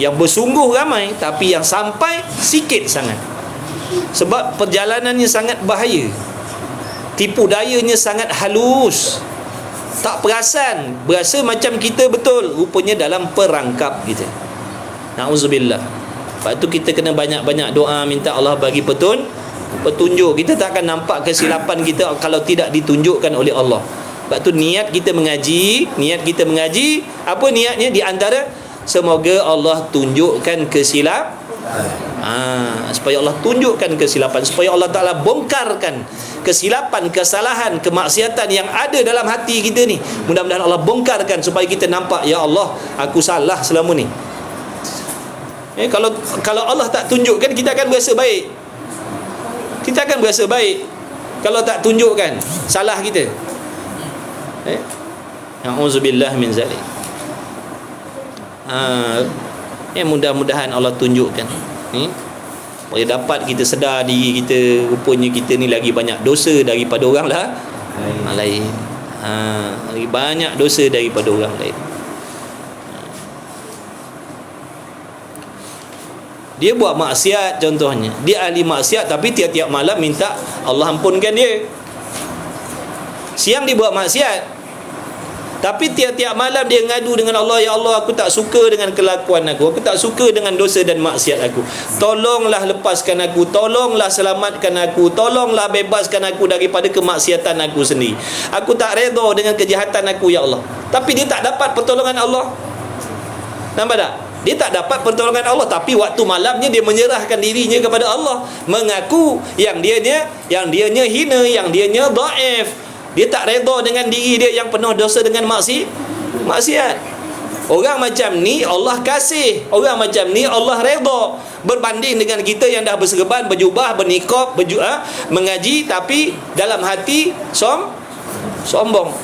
Yang bersungguh ramai tapi yang sampai sikit sangat. Sebab perjalanannya sangat bahaya. Tipu dayanya sangat halus. Tak perasan, berasa macam kita betul, rupanya dalam perangkap kita. Na'udzubillah. Lepas tu kita kena banyak-banyak doa, minta Allah bagi petunjuk. Kita tak akan nampak kesilapan kita kalau tidak ditunjukkan oleh Allah. Sebab tu niat kita mengaji, apa niatnya? Di antara, semoga Allah tunjukkan kesilapan. Supaya Allah tunjukkan kesilapan, supaya Allah Ta'ala bongkarkan kesilapan, kesalahan, kemaksiatan yang ada dalam hati kita ni. Mudah-mudahan Allah bongkarkan supaya kita nampak, ya Allah, aku salah selama ni. Kalau Allah tak tunjukkan, kita akan berasa baik. Kalau tak tunjukkan salah kita. A'udzubillah min zalik. Mudah-mudahan Allah tunjukkan, supaya dapat kita sedar diri kita, rupanya kita ni lagi banyak dosa daripada orang lain. Lagi banyak dosa daripada orang lain. Dia buat maksiat contohnya, dia ahli maksiat tapi tiap-tiap malam minta Allah ampunkan dia. Siang dia buat maksiat tapi tiap-tiap malam dia ngadu dengan Allah, ya Allah, aku tak suka dengan kelakuan aku tak suka dengan dosa dan maksiat aku. Tolonglah lepaskan aku, tolonglah selamatkan aku, tolonglah bebaskan aku daripada kemaksiatan aku sendiri. Aku tak redha dengan kejahatan aku, ya Allah. Tapi dia tak dapat pertolongan Allah. Nampak tak? Dia tak dapat pertolongan Allah, tapi waktu malamnya dia menyerahkan dirinya kepada Allah, mengaku yang dianya hina, yang dianya dhaif. Dia tak redha dengan diri dia yang penuh dosa dengan maksiat. Orang macam ni Allah kasih, orang macam ni Allah redha, berbanding dengan kita yang dah berserban, berjubah, berniqab, mengaji tapi dalam hati sombong.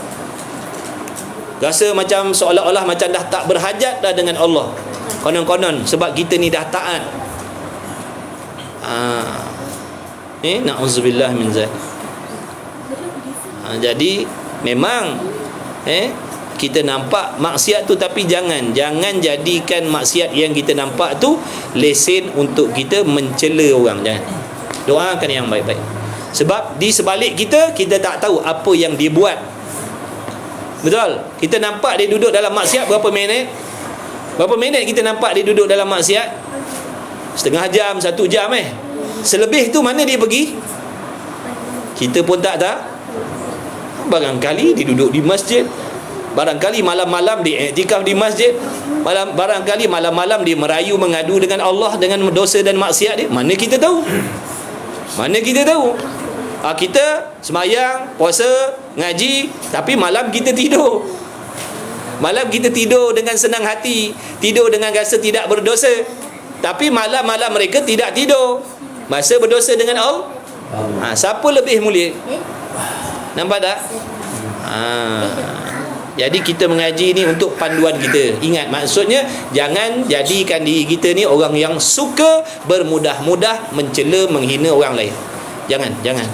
Rasa macam seolah-olah macam dah tak berhajat dah dengan Allah. Konon-konon sebab kita ni dah taat. Na'udzubillah min zalik. Jadi memang kita nampak maksiat tu, tapi jangan jadikan maksiat yang kita nampak tu lesen untuk kita mencela orang. Jangan. Doakan yang baik-baik. Sebab di sebalik kita tak tahu apa yang dia buat. Betul? Kita nampak dia duduk dalam maksiat berapa minit? Berapa minit kita nampak dia duduk dalam maksiat? Setengah jam, 1 jam Selebih tu mana dia pergi? Kita pun tak tahu. Barangkali dia duduk di masjid, barangkali malam-malam dia iktikaf di masjid, barangkali malam-malam dia merayu mengadu dengan Allah dengan dosa dan maksiat dia. Mana kita tahu? Kita sembahyang, puasa, ngaji, tapi malam kita tidur. Malam kita tidur dengan senang hati, tidur dengan rasa tidak berdosa. Tapi malam-malam mereka tidak tidur, masa berdosa dengan Allah. Siapa lebih mulia? Nampak tak? Jadi kita mengaji ni untuk panduan kita. Ingat, maksudnya jangan jadikan diri kita ni orang yang suka bermudah-mudah mencela, menghina orang lain. Jangan.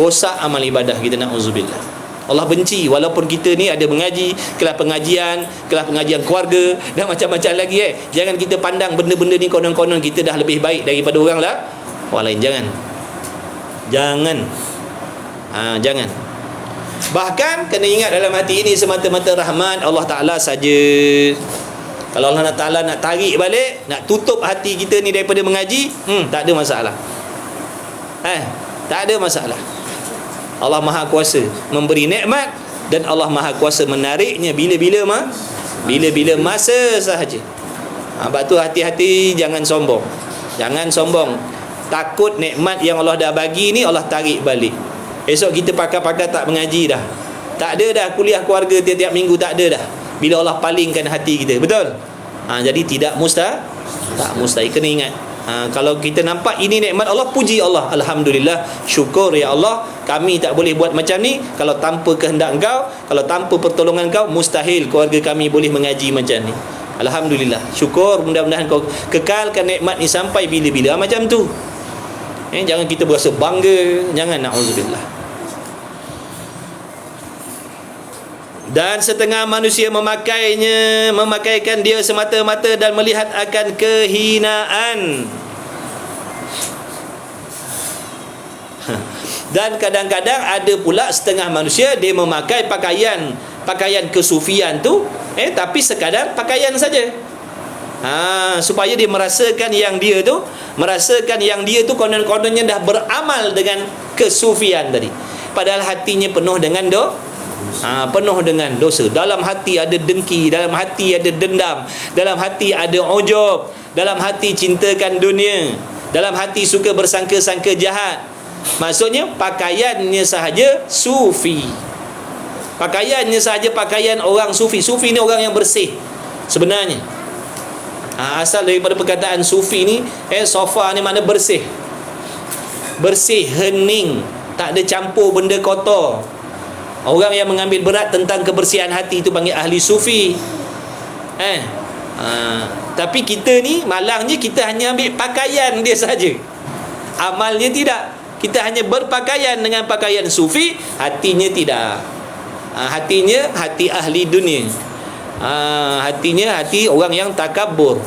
Rosak amal ibadah kita, na'udzubillah. Allah benci. Walaupun kita ni ada mengaji, kelas pengajian keluarga dan macam-macam lagi. Jangan kita pandang benda-benda ni konon-konon kita dah lebih baik daripada orang lain. Jangan. Bahkan kena ingat dalam hati ini semata-mata rahmat Allah Ta'ala saja. Kalau Allah Ta'ala nak tarik balik, nak tutup hati kita ni daripada mengaji, tak ada masalah. Tak ada masalah. Allah Maha Kuasa memberi nikmat, dan Allah Maha Kuasa menariknya bila-bila masa sahaja. Sebab tu hati-hati, jangan sombong. Jangan sombong. Takut nikmat yang Allah dah bagi ni Allah tarik balik. Esok kita pakai-pakai tak mengaji dah. Tak ada dah kuliah keluarga tiap-tiap minggu, tak ada dah. Bila Allah palingkan hati kita. Betul? Jadi tidak mustahil. Kena ingat. Kalau kita nampak ini nikmat Allah, puji Allah, alhamdulillah, syukur ya Allah, kami tak boleh buat macam ni. Kalau tanpa kehendak Engkau, kalau tanpa pertolongan Engkau, mustahil keluarga kami boleh mengaji macam ni. Alhamdulillah, syukur, mudah-mudahan Kau kekalkan nikmat ni sampai bila-bila. Macam tu. Jangan kita berasa bangga, jangan, na'udzubillah. Dan setengah manusia memakaikan dia semata-mata dan melihat akan kehinaan. Dan kadang-kadang ada pula setengah manusia dia memakai pakaian kesufian tu, tapi sekadar pakaian saja. Supaya dia merasakan yang dia tu konon-kononnya dah beramal dengan kesufian tadi. Padahal hatinya penuh dengan dosa. Dalam hati ada dengki, dalam hati ada dendam, dalam hati ada ujub, dalam hati cintakan dunia, dalam hati suka bersangka-sangka jahat. Maksudnya pakaiannya sahaja sufi. Pakaiannya sahaja pakaian orang sufi. Sufi ni orang yang bersih sebenarnya. Asal daripada perkataan sufi ni, sofa ni makna bersih. Bersih, hening, tak ada campur benda kotor. Orang yang mengambil berat tentang kebersihan hati itu panggil ahli sufi. Tapi kita ni malangnya kita hanya ambil pakaian dia saja, amalnya tidak. Kita hanya berpakaian dengan pakaian sufi, hatinya tidak. Hatinya hati ahli dunia. Hatinya hati orang yang takabur.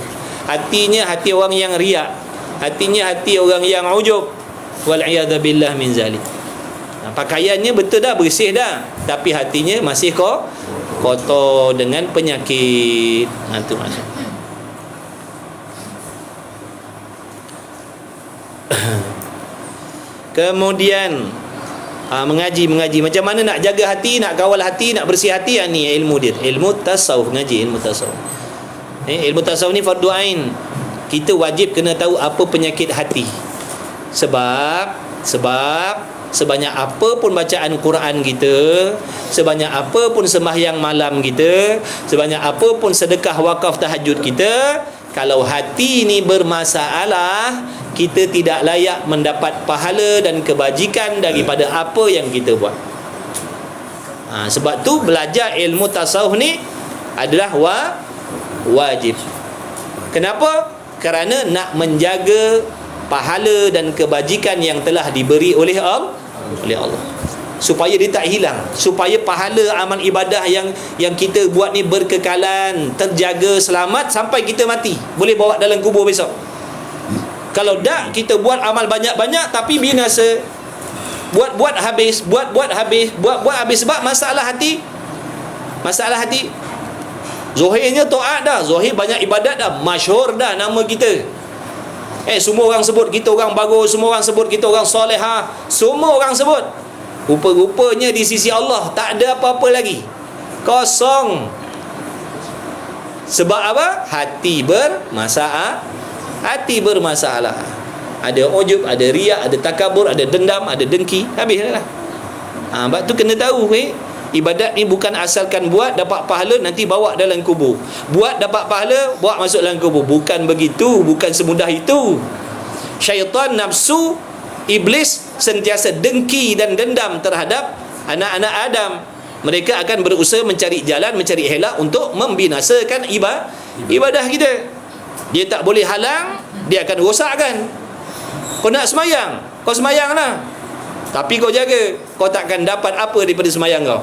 Hatinya hati orang yang riak. Hatinya hati orang yang ujub. Wal'iyadzubillah min zalik. Pakaiannya betul dah, bersih dah, tapi hatinya masih kotor dengan penyakit. Itu maksudnya. Kemudian mengaji. Macam mana nak jaga hati, nak kawal hati, nak bersih hati? Ni ilmu dia. Ilmu tasawuf, ngaji ilmu tasawuf. Ilmu tasawuf ni fardu ain. Kita wajib kena tahu apa penyakit hati. Sebab sebanyak apa pun bacaan Quran kita, sebanyak apa pun sembahyang malam kita, sebanyak apa pun sedekah wakaf tahajud kita, kalau hati ni bermasalah, kita tidak layak mendapat pahala dan kebajikan daripada apa yang kita buat. Sebab tu belajar ilmu tasawuf ni adalah wajib. Kenapa? Kerana nak menjaga pahala dan kebajikan yang telah diberi oleh Allah, supaya dia tak hilang, supaya pahala amal ibadah yang kita buat ni berkekalan, terjaga selamat sampai kita mati, boleh bawa dalam kubur besok. Kalau tak, kita buat amal banyak-banyak tapi binasa, buat habis sebab masalah hati. Zohirnya taat dah, zohir banyak ibadat dah, masyhur dah nama kita. Semua orang sebut kita orang bagus, semua orang sebut kita orang solehah, semua orang sebut. Rupa-rupanya di sisi Allah tak ada apa-apa lagi, kosong. Sebab apa? Hati bermasalah. Ada ujub, ada riak, ada takabur, ada dendam, ada dengki. Habislah. Sebab tu kena tahu, ibadat ni bukan asalkan buat dapat pahala nanti bawa dalam kubur. Buat dapat pahala, bawa masuk dalam kubur. Bukan begitu, bukan semudah itu. Syaitan, nafsu, iblis sentiasa dengki dan dendam terhadap anak-anak Adam. Mereka akan berusaha mencari jalan, mencari elak untuk membinasakan ibadah kita. Dia tak boleh halang, dia akan rosakkan. Kau nak semayang, kau semayanglah, tapi kau jaga, kau takkan dapat apa daripada semayang kau.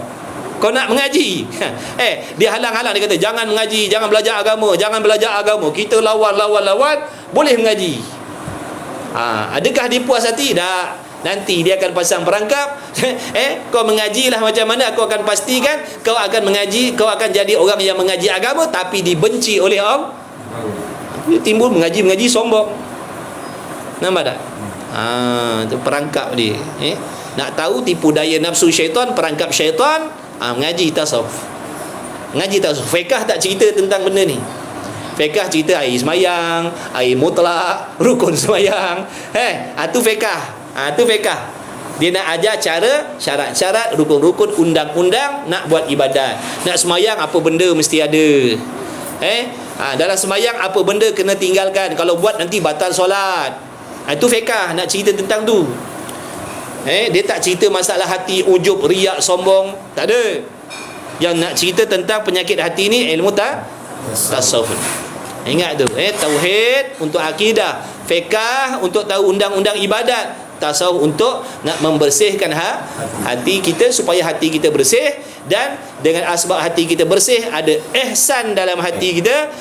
Kau nak mengaji, dia halang-halang, dia kata jangan mengaji, jangan belajar agama. Kita lawan, boleh mengaji. Adakah dia puas hati? Tak. Nanti dia akan pasang perangkap. Kau mengajilah macam mana, aku akan pastikan kau akan mengaji, kau akan jadi orang yang mengaji agama tapi dibenci oleh Allah. Timbul mengaji sombong. Nampak tak? Itu perangkap dia. Nak tahu tipu daya nafsu syaitan, perangkap syaitan, mengaji tasawuf. Ngaji tasawuf. Fiqh tak cerita tentang benda ni. Fiqh cerita air semayang, air mutlak, rukun semayang. Tu fiqh. Tu fiqh. Dia nak ajar cara, syarat-syarat, rukun-rukun, undang-undang nak buat ibadat. Nak semayang apa benda mesti ada. Dalam semayang apa benda kena tinggalkan, kalau buat nanti batal solat. Itu fiqh nak cerita tentang tu. Dia tak cerita masalah hati, ujub, riak, sombong, tak ada. Yang nak cerita tentang penyakit hati ni ilmu tasawuf. Ingat tu, tauhid untuk akidah, fiqh untuk tahu undang-undang ibadat, tasawuf untuk nak membersihkan hati kita supaya hati kita bersih, dan dengan asbab hati kita bersih ada ihsan dalam hati kita,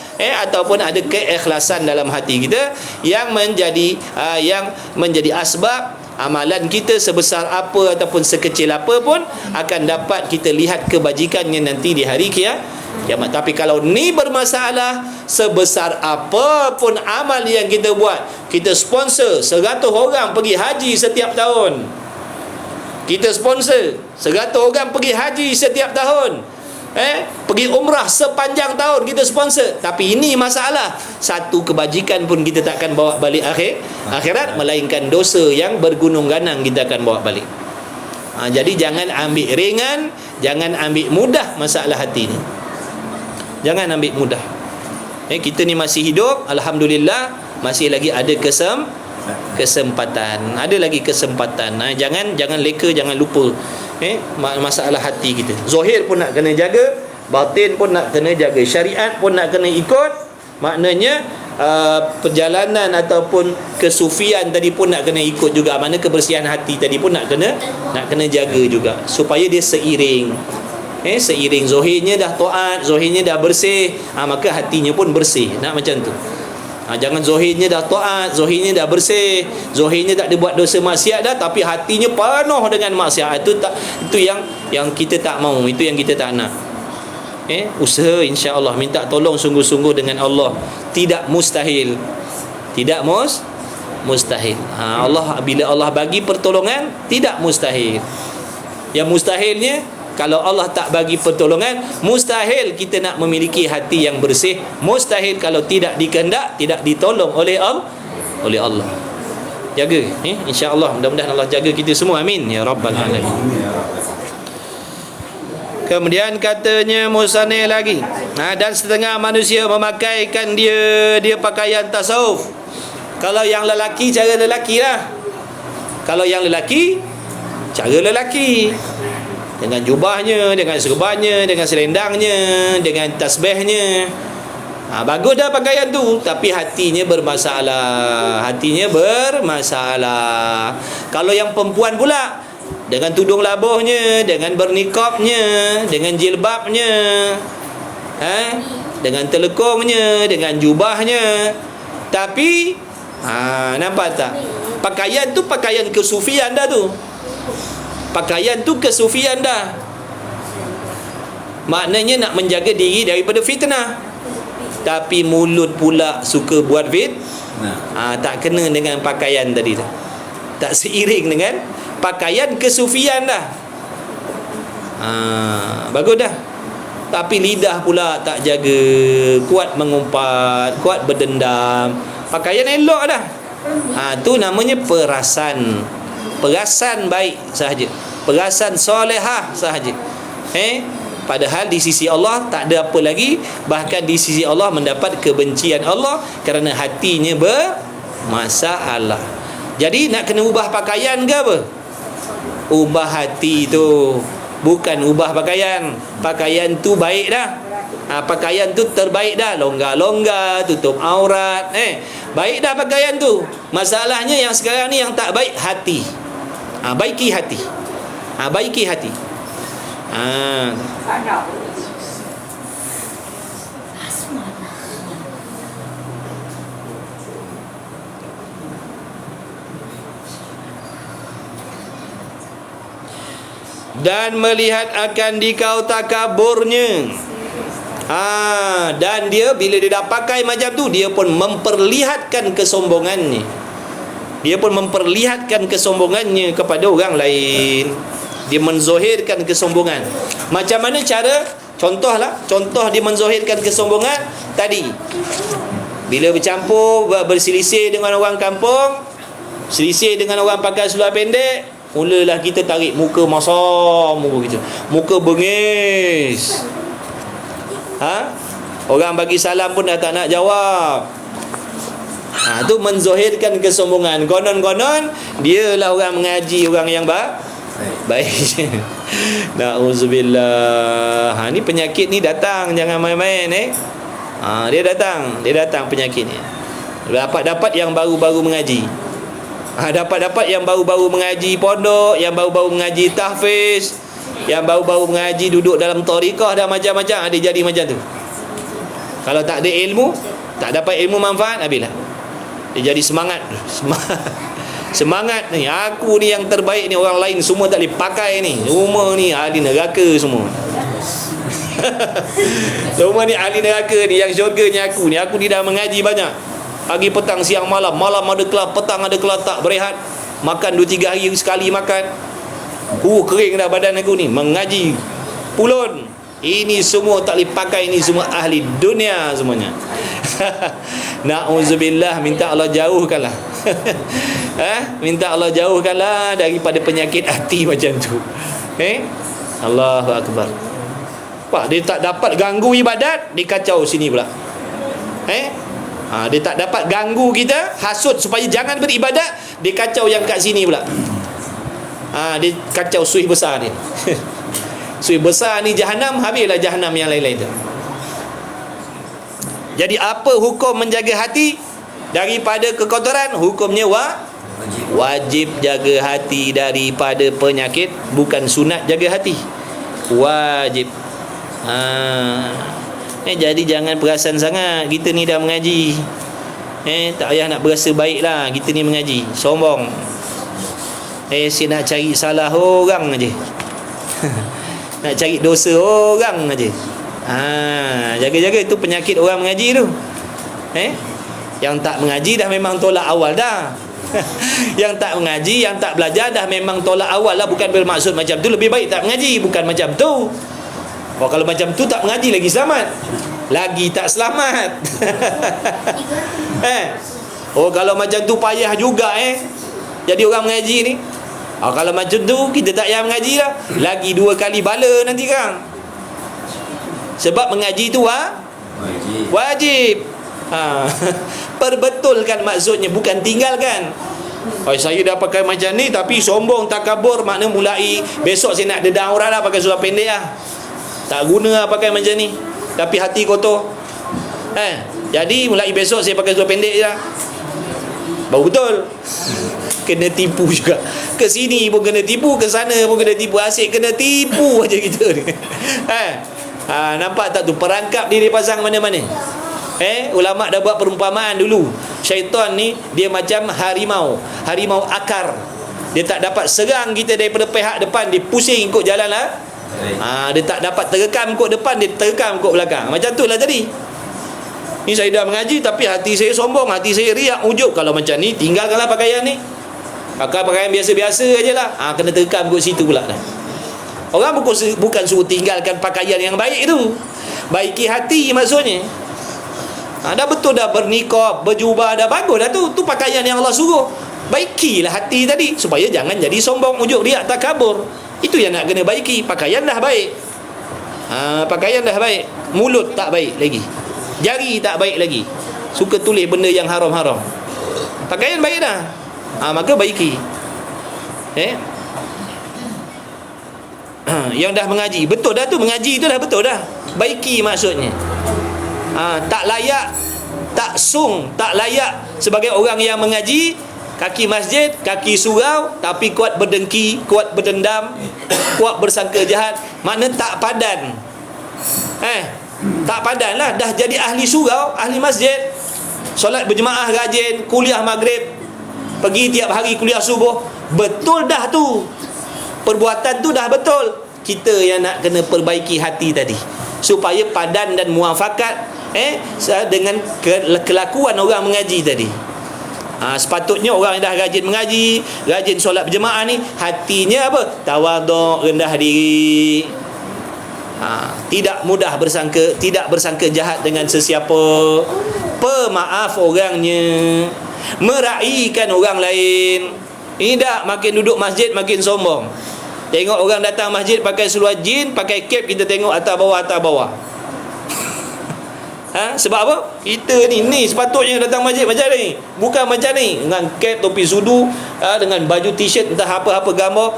ataupun ada keikhlasan dalam hati kita yang menjadi asbab amalan kita sebesar apa ataupun sekecil apa pun akan dapat kita lihat kebajikannya nanti di hari kiamat. Tapi kalau ni bermasalah, sebesar apa pun amal yang kita buat, kita sponsor 100 orang pergi haji setiap tahun, kita sponsor 100 orang pergi haji setiap tahun, pergi umrah sepanjang tahun kita sponsor, tapi ini masalah, satu kebajikan pun kita takkan bawa balik akhirat, melainkan dosa yang bergunung ganang kita akan bawa balik. Jadi jangan ambil ringan, jangan ambil mudah masalah hati ni. Jangan ambil mudah. Kita ni masih hidup, alhamdulillah, masih lagi ada kesempatan. Ada lagi kesempatan. Jangan leka, jangan lupa masalah hati kita. Zahir pun nak kena jaga, batin pun nak kena jaga, syariat pun nak kena ikut. Maknanya perjalanan ataupun kesufian tadi pun nak kena ikut juga. Mana kebersihan hati tadi pun nak kena jaga juga, supaya dia seiring. Seiring zahirnya dah taat, zahirnya dah bersih, maka hatinya pun bersih. Nak macam tu. Jangan zahirnya dah taat, zahirnya dah bersih, zahirnya tak ada buat dosa maksiat dah, tapi hatinya penuh dengan maksiat. Itu yang kita tak mau, itu yang kita tak nak. Usaha insya-Allah, minta tolong sungguh-sungguh dengan Allah. Tidak mustahil. Tidak mustahil. Allah, bila Allah bagi pertolongan, tidak mustahil. Yang mustahilnya, kalau Allah tak bagi pertolongan, mustahil kita nak memiliki hati yang bersih. Mustahil kalau tidak dikehendak, tidak ditolong oleh Allah. Jaga, insya-Allah, mudah-mudahan Allah jaga kita semua. Amin ya rabbal alamin. Kemudian katanya musannif lagi, dan setengah manusia memakaikan dia pakaian tasawuf. Kalau yang lelaki, cara lelaki lah. Kalau yang lelaki, cara lelaki, dengan jubahnya, dengan serbannya, dengan selendangnya, dengan tasbihnya. Bagus dah pakaian tu, tapi hatinya bermasalah. Hatinya bermasalah. Kalau yang perempuan pula, dengan tudung labuhnya, dengan bernikabnya, dengan jilbabnya, dengan telekungnya, dengan jubahnya, tapi nampak tak? Pakaian tu pakaian kesufian dah tu. Pakaian tu kesufian dah. Maknanya nak menjaga diri daripada fitnah. Tapi mulut pula suka buat tak kena dengan pakaian tadi tu. Tak seiring dengan pakaian kesufian dah. Bagus dah. Tapi lidah pula tak jaga, kuat mengumpat, kuat berdendam. Pakaian elok dah. Tu namanya perasan. Perasan baik sahaja, perasan solehah sahaja. Padahal di sisi Allah tak ada apa lagi. Bahkan di sisi Allah mendapat kebencian Allah kerana hatinya bermasalah. Jadi nak kena ubah pakaian ke apa? Ubah hati tu, bukan ubah pakaian. Pakaian tu baik dah. Pakaian tu terbaik dah, longgar-longgar, tutup aurat. Baik dah pakaian tu. Masalahnya yang sekarang ni yang tak baik hati. Baiki hati. Baiki hati. Dan melihat akan dikau takaburnya. Dan dia bila dia dah pakai macam tu, dia pun memperlihatkan kesombongannya. dia pun memperlihatkan kesombongannya kepada orang lain. Dia menzohirkan kesombongan. Macam mana cara? Contoh dia menzohirkan kesombongan tadi. Bila bercampur, berselisih dengan orang kampung, selisih dengan orang pakai seluar pendek, mulalah kita tarik muka masam, muka bengis. Orang bagi salam pun dah tak nak jawab. Tu menzohirkan kesombongan. Konon-konon dialah orang mengaji, orang yang baik. Na'udzubillah. Ni penyakit ni datang, jangan main-main dia datang penyakit ni. Dapat yang baru-baru mengaji. Dapat yang baru-baru mengaji pondok, yang baru-baru mengaji tahfiz, yang baru-baru mengaji duduk dalam tariqah dan macam-macam, dia jadi macam tu. Kalau tak ada ilmu, tak dapat ilmu manfaat, habislah. Dia jadi semangat ni, aku ni yang terbaik ni, orang lain semua tak boleh pakai ni, semua ni ahli neraka semua. Semua ni ahli neraka ni, yang syurganya aku ni dah mengaji banyak, pagi petang siang malam ada kelas, petang ada kelas, tak berehat, makan 2-3 hari sekali makan. Kering dah badan aku ni, mengaji pulun. Ini semua tak boleh pakai, ini semua ahli dunia semuanya. Na'udzubillah, minta Allah jauhkanlah. Minta Allah jauhkanlah daripada penyakit hati macam tu. Allahu Akbar. Pak, dia tak dapat ganggu ibadat, dia kacau sini pula. Dia tak dapat ganggu kita, hasut supaya jangan beribadat, dia kacau yang kat sini pula. Dia kacau suih besar ni. Suih besar ni jahanam, habislah jahanam yang lain-lain tu. Jadi apa hukum menjaga hati daripada kekotoran? Hukumnya wajib jaga hati daripada penyakit, bukan sunat jaga hati, wajib. Jadi jangan perasan sangat kita ni dah mengaji. Tak payah nak berasa baik lah, kita ni mengaji, sombong. Saya nak cari salah orang aje. Nak cari dosa orang aje. Jaga-jaga, itu penyakit orang mengaji tu. Yang tak mengaji dah memang tolak awal dah. Yang tak mengaji, yang tak belajar dah memang tolak awal lah. Bukan bermaksud macam tu lebih baik tak mengaji, bukan macam tu. Kalau macam tu tak mengaji lagi selamat, lagi tak selamat. Kalau macam tu payah juga jadi orang mengaji ni. Kalau macam tu kita tak payah mengaji lah, lagi 2 kali bala nanti kan. Sebab mengaji tu wajib. Perbetulkan maksudnya, bukan tinggalkan. Saya dah pakai macam ni tapi sombong, takabur, makna mulai besok saya nak dedang orang lah, pakai seluar pendek lah. Tak guna lah pakai macam ni, tapi hati kotor. Jadi mulai besok saya pakai seluar pendek je lah. Baru betul. Kena tipu juga. Ke sini pun kena tipu, ke sana pun kena tipu, asyik kena tipu aja kita ni. Nampak tak tu perangkap dia pasang mana-mana. Ulama dah buat perumpamaan dulu. Syaitan ni dia macam harimau akar. Dia tak dapat serang kita daripada pihak depan, dia pusing ikut jalan lah. Dia tak dapat terekam ikut depan, dia terekam ikut belakang. Macam tu lah tadi. Ni saya dah mengaji tapi hati saya sombong, hati saya riak, ujub. Kalau macam ni, tinggalkanlah pakaian ni. Pakai pakaian biasa-biasa je lah. Kena terekam ikut situ pula dah. Orang bukan suruh tinggalkan pakaian yang baik tu, baiki hati maksudnya. Dah betul dah bernikah, berjubah, dah bagus dah tu. Tu pakaian yang Allah suruh. Baikilah hati tadi supaya jangan jadi sombong, ujub, riak, takabur. Itu yang nak kena baiki. Pakaian dah baik. Pakaian dah baik. Mulut tak baik lagi. Jari tak baik lagi. Suka tulis benda yang haram-haram. Pakaian baik dah. Maka baiki. Yang dah mengaji, betul dah tu, mengaji tu dah betul dah. Baiki maksudnya. Tak layak, tak sung, tak layak sebagai orang yang mengaji, kaki masjid, kaki surau, tapi kuat berdengki, kuat berdendam, kuat bersangka jahat. Makna tak padan. Tak padan lah. Dah jadi ahli surau, ahli masjid, solat berjemaah rajin, kuliah maghrib, pergi tiap hari kuliah subuh. Betul dah tu, perbuatan tu dah betul. Kita yang nak kena perbaiki hati tadi supaya padan dan muafakat dengan kelakuan orang mengaji tadi. Sepatutnya orang yang dah rajin mengaji, rajin solat berjemaah ni, hatinya apa? Tawaduk, rendah diri. Tidak mudah bersangka, tidak bersangka jahat dengan sesiapa, pemaaf orangnya, meraihkan orang lain. Ini dah makin duduk masjid makin sombong. Tengok orang datang masjid pakai seluar jin, pakai cap, kita tengok atas bawah. Sebab apa? Kita ni sepatutnya datang masjid macam ni, bukan macam ni, dengan cap, topi sudu, dengan baju t-shirt entah apa-apa gambar,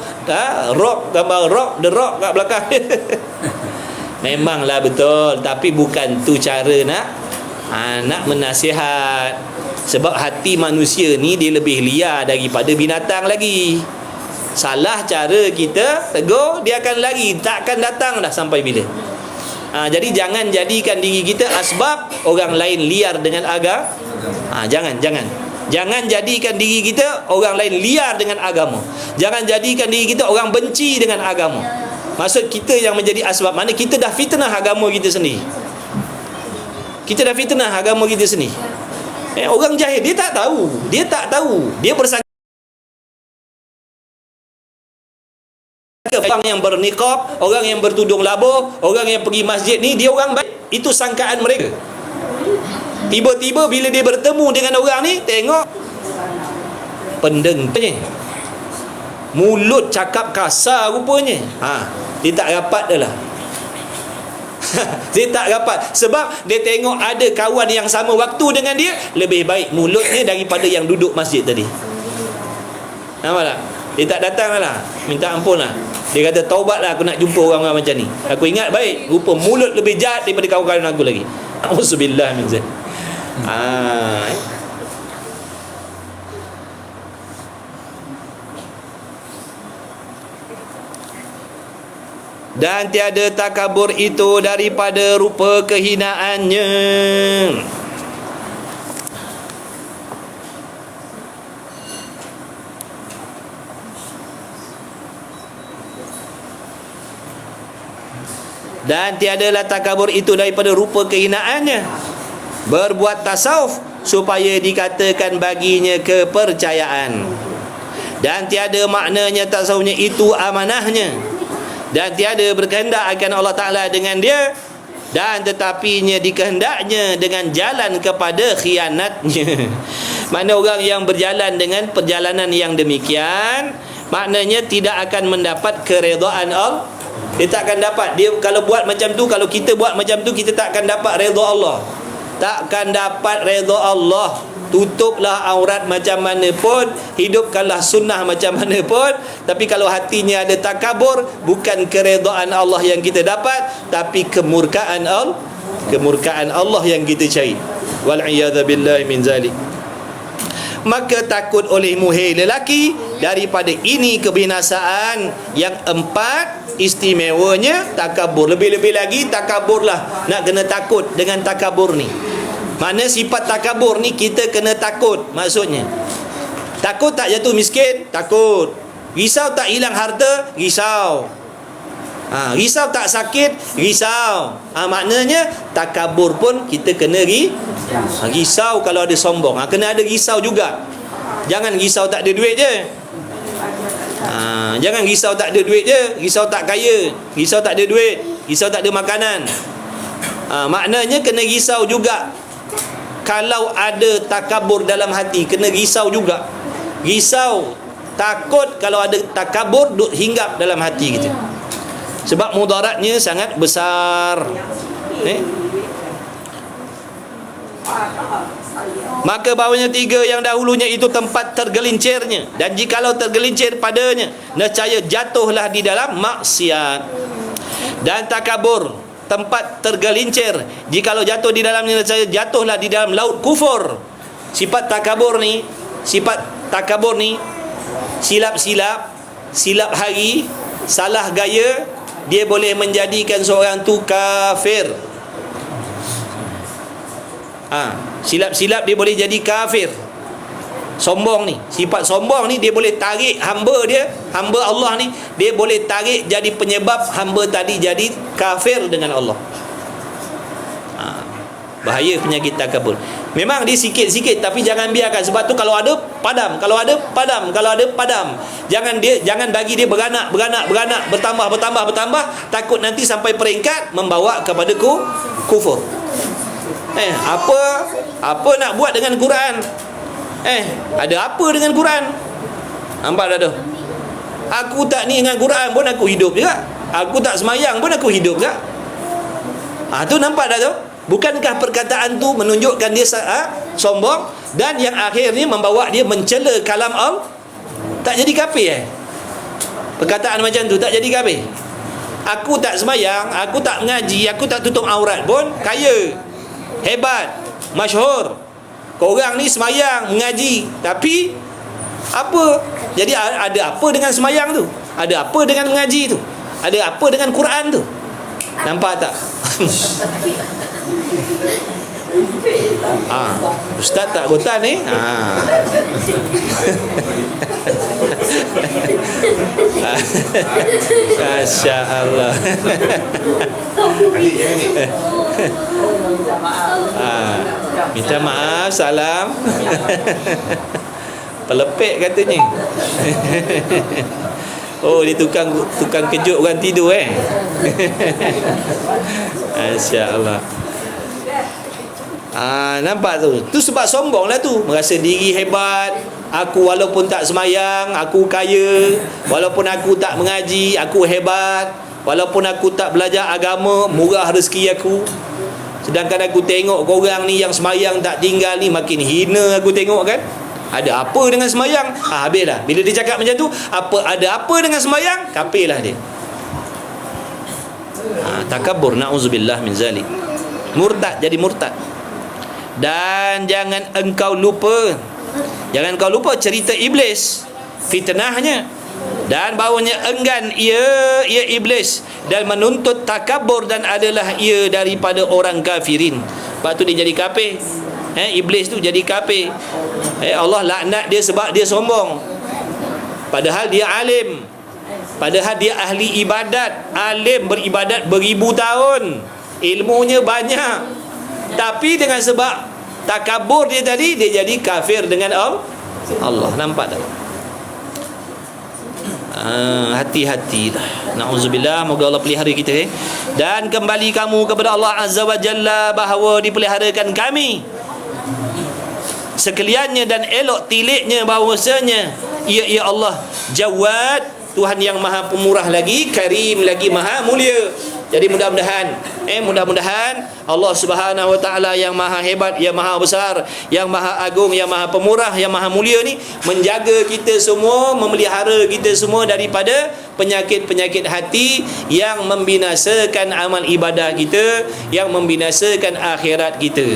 rock, gambar rock, the rock kat belakang. Memanglah betul, tapi bukan tu cara nak menasihat. Sebab hati manusia ni dia lebih liar daripada binatang lagi. Salah cara kita tegur, dia akan lari, takkan datang dah sampai bila. Jadi jangan jadikan diri kita asbab orang lain liar dengan agama. Jangan jadikan diri kita orang lain liar dengan agama. Jangan jadikan diri kita orang benci dengan agama. Maksud kita yang menjadi asbab, mana kita dah fitnah agama kita sendiri. Kita dah fitnah agama kita sendiri. Orang jahil, dia tak tahu. Dia bersangka orang yang berniqab, orang yang bertudung labuh, orang yang pergi masjid ni, dia orang baik. Itu sangkaan mereka. Tiba-tiba bila dia bertemu dengan orang ni, tengok pendengnya, mulut cakap kasar rupanya. Dia tak rapat dah lah. Dia tak rapat. Sebab dia tengok ada kawan yang sama waktu dengan dia, lebih baik mulutnya daripada yang duduk masjid tadi. Nampak tak? Dia tak datang lah, minta ampun lah. Dia kata, taubatlah aku nak jumpa orang-orang macam ni. Aku ingat baik, rupa mulut lebih jahat daripada kawan-kawan aku lagi. Auzubillah min zalik. Dan tiada takabur itu daripada rupa kehinaannya. Dan tiadalah takabur itu daripada rupa kehinaannya, berbuat tasawuf supaya dikatakan baginya kepercayaan. Dan tiada maknanya tasawufnya itu amanahnya, dan tiada berkehendak akan Allah Ta'ala dengan dia, dan tetapinya dikehendaknya dengan jalan kepada khianatnya. Mana orang yang berjalan dengan perjalanan yang demikian, maknanya tidak akan mendapat keredaan Allah. Dia tak akan dapat. Dia kalau buat macam tu, kalau kita buat macam tu, kita tak akan dapat redha Allah. Takkan dapat redha Allah. Tutuplah aurat macam mana pun, hidupkanlah sunnah macam mana pun, tapi kalau hatinya ada takabur, bukan keredaan Allah yang kita dapat, tapi kemurkaan Allah yang kita cari. Wal iyadza billahi min zalik. Maka takut olehmu hai lelaki daripada ini kebinasaan yang empat, istimewanya takabur. Lebih-lebih lagi takaburlah, nak kena takut dengan takabur ni. Mana sifat takabur ni kita kena takut. Maksudnya takut tak jatuh miskin? Takut. Risau tak hilang harta? Risau. Risau tak sakit? Risau. Maknanya takabur pun kita kena risau. Kalau ada sombong, kena ada risau juga. Jangan risau tak ada duit je. Jangan risau tak ada duit je, risau tak kaya, risau tak ada duit, risau tak ada makanan. Maknanya kena risau juga. Kalau ada takabur dalam hati, kena risau juga. Risau, takut kalau ada takabur duk hinggap dalam hati kita, sebab mudaratnya sangat besar. Maka bawahnya tiga yang dahulunya itu tempat tergelincirnya, dan jikalau tergelincir padanya, nescaya jatuhlah di dalam maksiat. Dan takabur tempat tergelincir, jikalau jatuh di dalamnya, nescaya jatuhlah di dalam laut kufur. Sifat takabur ni, silap hari, salah gaya, dia boleh menjadikan seorang tu kafir. Silap-silap dia boleh jadi kafir. Sombong ni, sifat sombong ni, dia boleh tarik hamba Allah ni, dia boleh tarik jadi penyebab hamba tadi jadi kafir dengan Allah. Bahaya penyakit takabur. Memang dia sikit-sikit, tapi jangan biarkan. Sebab tu kalau ada padam, kalau ada padam, kalau ada padam. Jangan bagi dia beranak, bertambah. Takut nanti sampai peringkat membawa kepada kufur. Apa nak buat dengan Quran? Ada apa dengan Quran? Nampak tak tu? Aku tak ni dengan Quran pun aku hidup juga. Aku tak semayang pun aku hidup juga. Tu nampak tak tu? Bukankah perkataan tu menunjukkan dia sombong, dan yang akhirnya membawa dia mencela kalam Allah? Tak jadi kafir perkataan macam tu tak jadi kafir. Aku tak semayang, aku tak mengaji, aku tak tutup aurat pun kaya, hebat, masyhur. Korang ni semayang, mengaji, tapi apa? Jadi ada apa dengan semayang tu? Ada apa dengan mengaji tu? Ada apa dengan Quran tu? Nampak tak? Ustaz tak botan ni. Masya Allah. Minta maaf, salam. Pelepek katanya. Oh, dia tukang kejut orang tidur Masya Allah. Nampak tu? Tu sebab sombong lah tu. Merasa diri hebat. Aku walaupun tak semayang, aku kaya. Walaupun aku tak mengaji, aku hebat. Walaupun aku tak belajar agama, murah rezeki aku. Sedangkan aku tengok korang ni yang semayang tak tinggal ni, makin hina aku tengok kan. Ada apa dengan semayang? Habislah. Bila dia cakap macam tu, ada apa dengan semayang? Kafirlah dia. Takabur, na'udzubillah min zalik. Murtad, jadi murtad. Dan jangan kau lupa cerita iblis, fitnahnya, dan bawanya enggan ia iblis dan menuntut takabur, dan adalah ia daripada orang kafirin. Sebab tu dia jadi kafir. Iblis tu jadi kafir. Allah laknat dia sebab dia sombong. Padahal dia alim, padahal dia ahli ibadat, alim, beribadat beribu tahun, ilmunya banyak. Tapi dengan sebab takabur dia tadi, dia jadi kafir dengan Allah. Nampak tak? Hati-hatilah. Na'udzubillah. Moga Allah pelihara kita dan kembali kamu kepada Allah Azza wa Jalla, bahawa dipeliharakan kami sekaliannya, dan elok tiliknya bahawasanya ia Allah Jawad, Tuhan yang maha pemurah lagi, Karim lagi, maha mulia. Jadi mudah-mudahan Allah Subhanahu wa taala yang maha hebat, yang maha besar, yang maha agung, yang maha pemurah, yang maha mulia ni menjaga kita semua, memelihara kita semua daripada penyakit-penyakit hati yang membinasakan amal ibadah kita, yang membinasakan akhirat kita.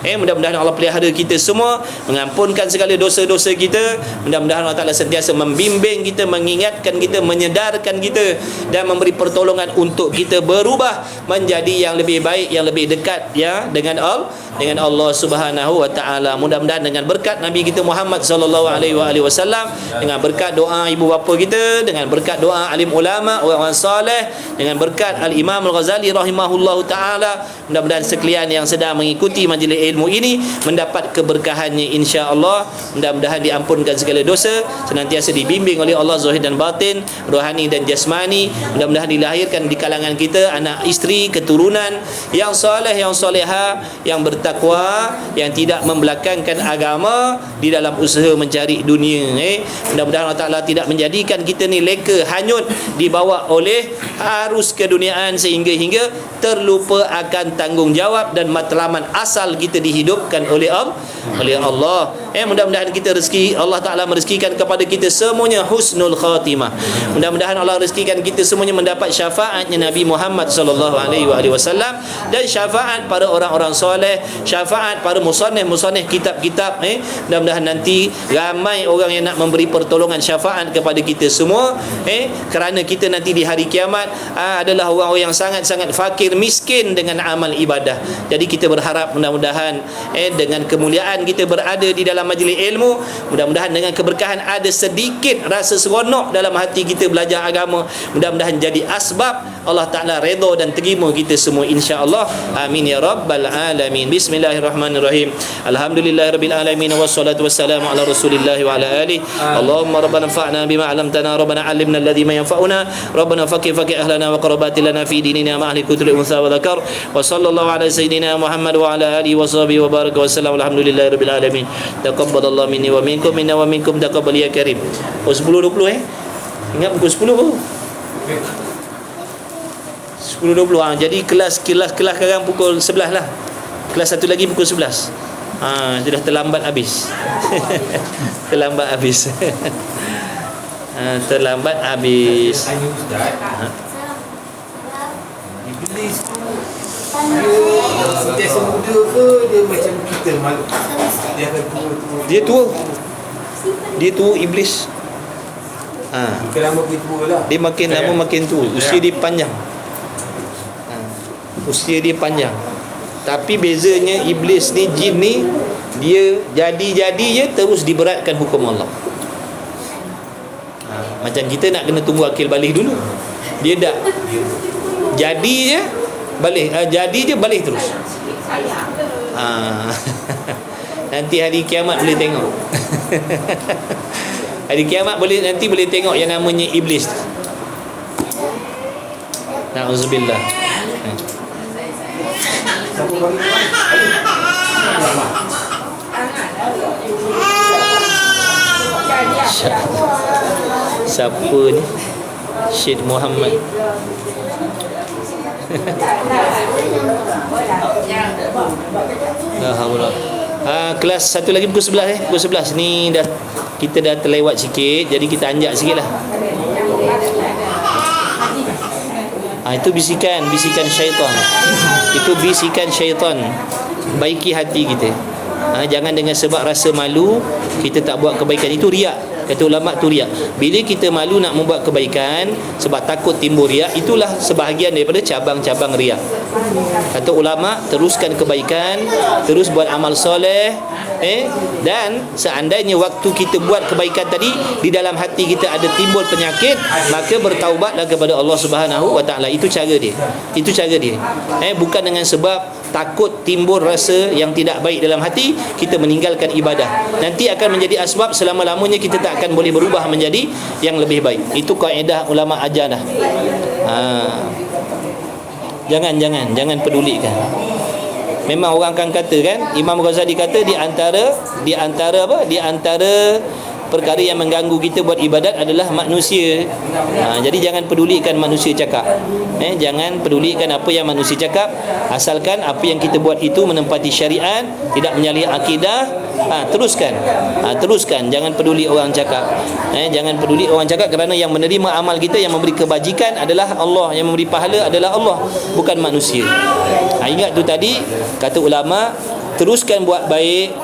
Mudah-mudahan Allah pelihara kita semua, mengampunkan segala dosa-dosa kita. Mudah-mudahan Allah Taala sentiasa membimbing kita, mengingatkan kita, menyedarkan kita, dan memberi pertolongan untuk kita berubah menjadi yang lebih baik, yang lebih dekat dengan Allah Subhanahu wa taala. Mudah-mudahan dengan berkat Nabi kita Muhammad sallallahu alaihi wasallam, dengan berkat doa ibu bapa kita, dengan berkat doa alim ulama, orang saleh, dengan berkat Al-Imam Al-Ghazali rahimahullahu taala, mudah-mudahan sekalian yang sedang mengikuti majlis ilmu ini mendapat keberkahannya insya-Allah. Mudah-mudahan diampunkan segala dosa, senantiasa dibimbing oleh Allah zahir dan batin, rohani dan jasmani. Mudah-mudahan dilahirkan di kalangan kita anak isteri, keturunan yang soleh, yang soleha, yang bertakwa, yang tidak membelakangkan agama di dalam usaha mencari dunia. Mudah-mudahan Allah Ta'ala tidak menjadikan kita ni leka, hanyut, dibawa oleh arus keduniaan sehingga terlupa akan tanggungjawab dan matlamat asal kita dihidupkan oleh Allah. Mudah-mudahan kita rezeki Allah Ta'ala merezekikan kepada kita semuanya husnul khatimah. Mudah-mudahan Allah rezekikan kita semuanya mendapat syafaatnya Nabi Muhammad sallallahu alaihi wasallam, dan syafaat para orang-orang soleh, syafaat para musannif kitab-kitab. Mudah-mudahan nanti ramai orang yang nak memberi pertolongan syafaat kepada kita semua, kerana kita nanti di hari kiamat adalah orang-orang yang sangat-sangat fakir, miskin dengan amal ibadah. Jadi kita berharap mudah-mudahan dengan kemuliaan keberkahan kita berada di dalam majlis ilmu. Mudah-mudahan dengan keberkahan ada sedikit rasa seronok dalam hati kita belajar agama. Mudah-mudahan jadi asbab Allah Ta'ala redha dan terima kita semua, insya-Allah. Amin ya rabbal alamin. Bismillahirrahmanirrahim. Alhamdulillahirabbil alamin wassalatu wassalamu ala rasulillah wa ala alihi. Allahumma rabbana anfa'na bima 'allamtana, rabbana 'allimna alladhi ma yanfa'una, rabbana faqih ahlana wa qarabatina lana fi dinina ma ahli kutul unsa wa dzakar. Wa sallallahu ala sayyidina Muhammad wa ala alihi wa sahbihi wa baraka wa sallam. Alhamdulillahirabbil alamin. Taqabbalallahu minni wa minkum, minna wa minkum taqabbal ya karim. 10:20 ingat pukul 10 baru 10:20. Jadi kelas sekarang pukul 11 lah. Kelas satu lagi pukul 11. Sudah terlambat habis. Terlambat habis. Terlambat habis. Tanya Ustaz, Iblis tu dia sentiasa muda ke dia macam kita malu? Dia akan tua. Dia tua iblis. Makin lama makin tua lah. Dia makin lama makin tua. Usia dia panjang. Usia dia panjang. Tapi bezanya iblis ni, jin ni, dia jadi je terus diberatkan hukum Allah. Macam kita nak kena tunggu akil balik dulu. Dia dah jadi je balik, jadi je balik terus. Nanti hari kiamat boleh tengok. Hari kiamat nanti boleh tengok yang namanya iblis. Na'udzubillah. Siapa ni? Syed Muhammad. Kelas satu lagi pukul 11 pukul 11 ni dah, kita dah terlewat sikit, jadi kita anjak sikit lah. Itu bisikan syaitan. Itu bisikan syaitan. Baiki hati kita. Jangan dengan sebab rasa malu kita tak buat kebaikan. Itu riak. Kata ulama tu riak. Bila kita malu nak membuat kebaikan sebab takut timbul riak, itulah sebahagian daripada cabang-cabang riak. Kata ulama, teruskan kebaikan, terus buat amal soleh, dan seandainya waktu kita buat kebaikan tadi di dalam hati kita ada timbul penyakit, maka bertaubatlah kepada Allah Subhanahu wa taala. Itu cara dia. Bukan dengan sebab takut timbul rasa yang tidak baik dalam hati kita meninggalkan ibadah. Nanti akan menjadi asbab selama-lamanya kita tak akan boleh berubah menjadi yang lebih baik. Itu kaedah ulama ajar dah. Jangan pedulikan. Memang orang akan kata kan, Imam Ghazali kata di antara perkara yang mengganggu kita buat ibadat adalah manusia. Jadi jangan pedulikan manusia cakap. Jangan pedulikan apa yang manusia cakap, asalkan apa yang kita buat itu menempati syariat, tidak menyalahi akidah. Teruskan. Jangan peduli orang cakap. Jangan peduli orang cakap, kerana yang menerima amal kita, yang memberi kebajikan adalah Allah, yang memberi pahala adalah Allah, bukan manusia. Ingat tu tadi kata ulama, teruskan buat baik.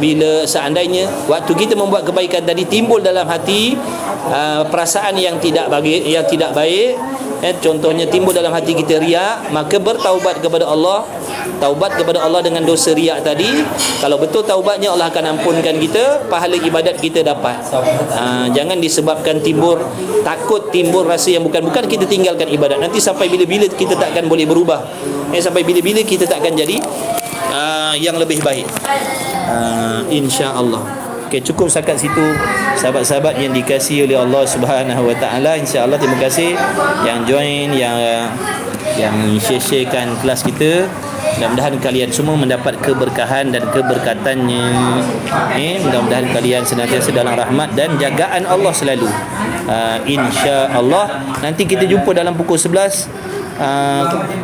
Bila seandainya waktu kita membuat kebaikan tadi timbul dalam hati perasaan yang tidak baik, contohnya timbul dalam hati kita riak, maka bertaubat kepada Allah. Taubat kepada Allah dengan dosa riak tadi. Kalau betul taubatnya, Allah akan ampunkan kita, pahala ibadat kita dapat. Jangan disebabkan takut timbul rasa yang bukan-bukan, kita tinggalkan ibadat. Nanti sampai bila-bila kita tak akan boleh berubah. Sampai bila-bila kita tak akan jadi yang lebih baik, insya-Allah. Okey, cukup setakat situ sahabat-sahabat yang dikasihi oleh Allah Subhanahu wa taala. Insya-Allah terima kasih yang join, yang share-sharekan kelas kita. Mudah-mudahan kalian semua mendapat keberkahan dan keberkatannya. Mudah-mudahan kalian senantiasa dalam rahmat dan jagaan Allah selalu. Insya-Allah. Nanti kita jumpa dalam pukul 11.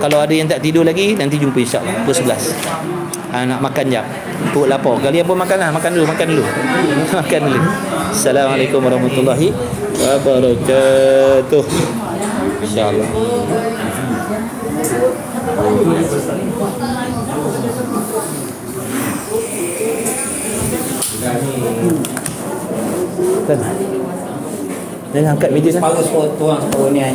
Kalau ada yang tak tidur lagi, nanti jumpa insya-Allah pukul 11. Nak makan jap, perut lapar. Kalian pun makanlah, makan dulu. Assalamualaikum warahmatullahi wabarakatuh. Insya-Allah. Dan angkat meja dah. Separuh tuang separuh ni aja.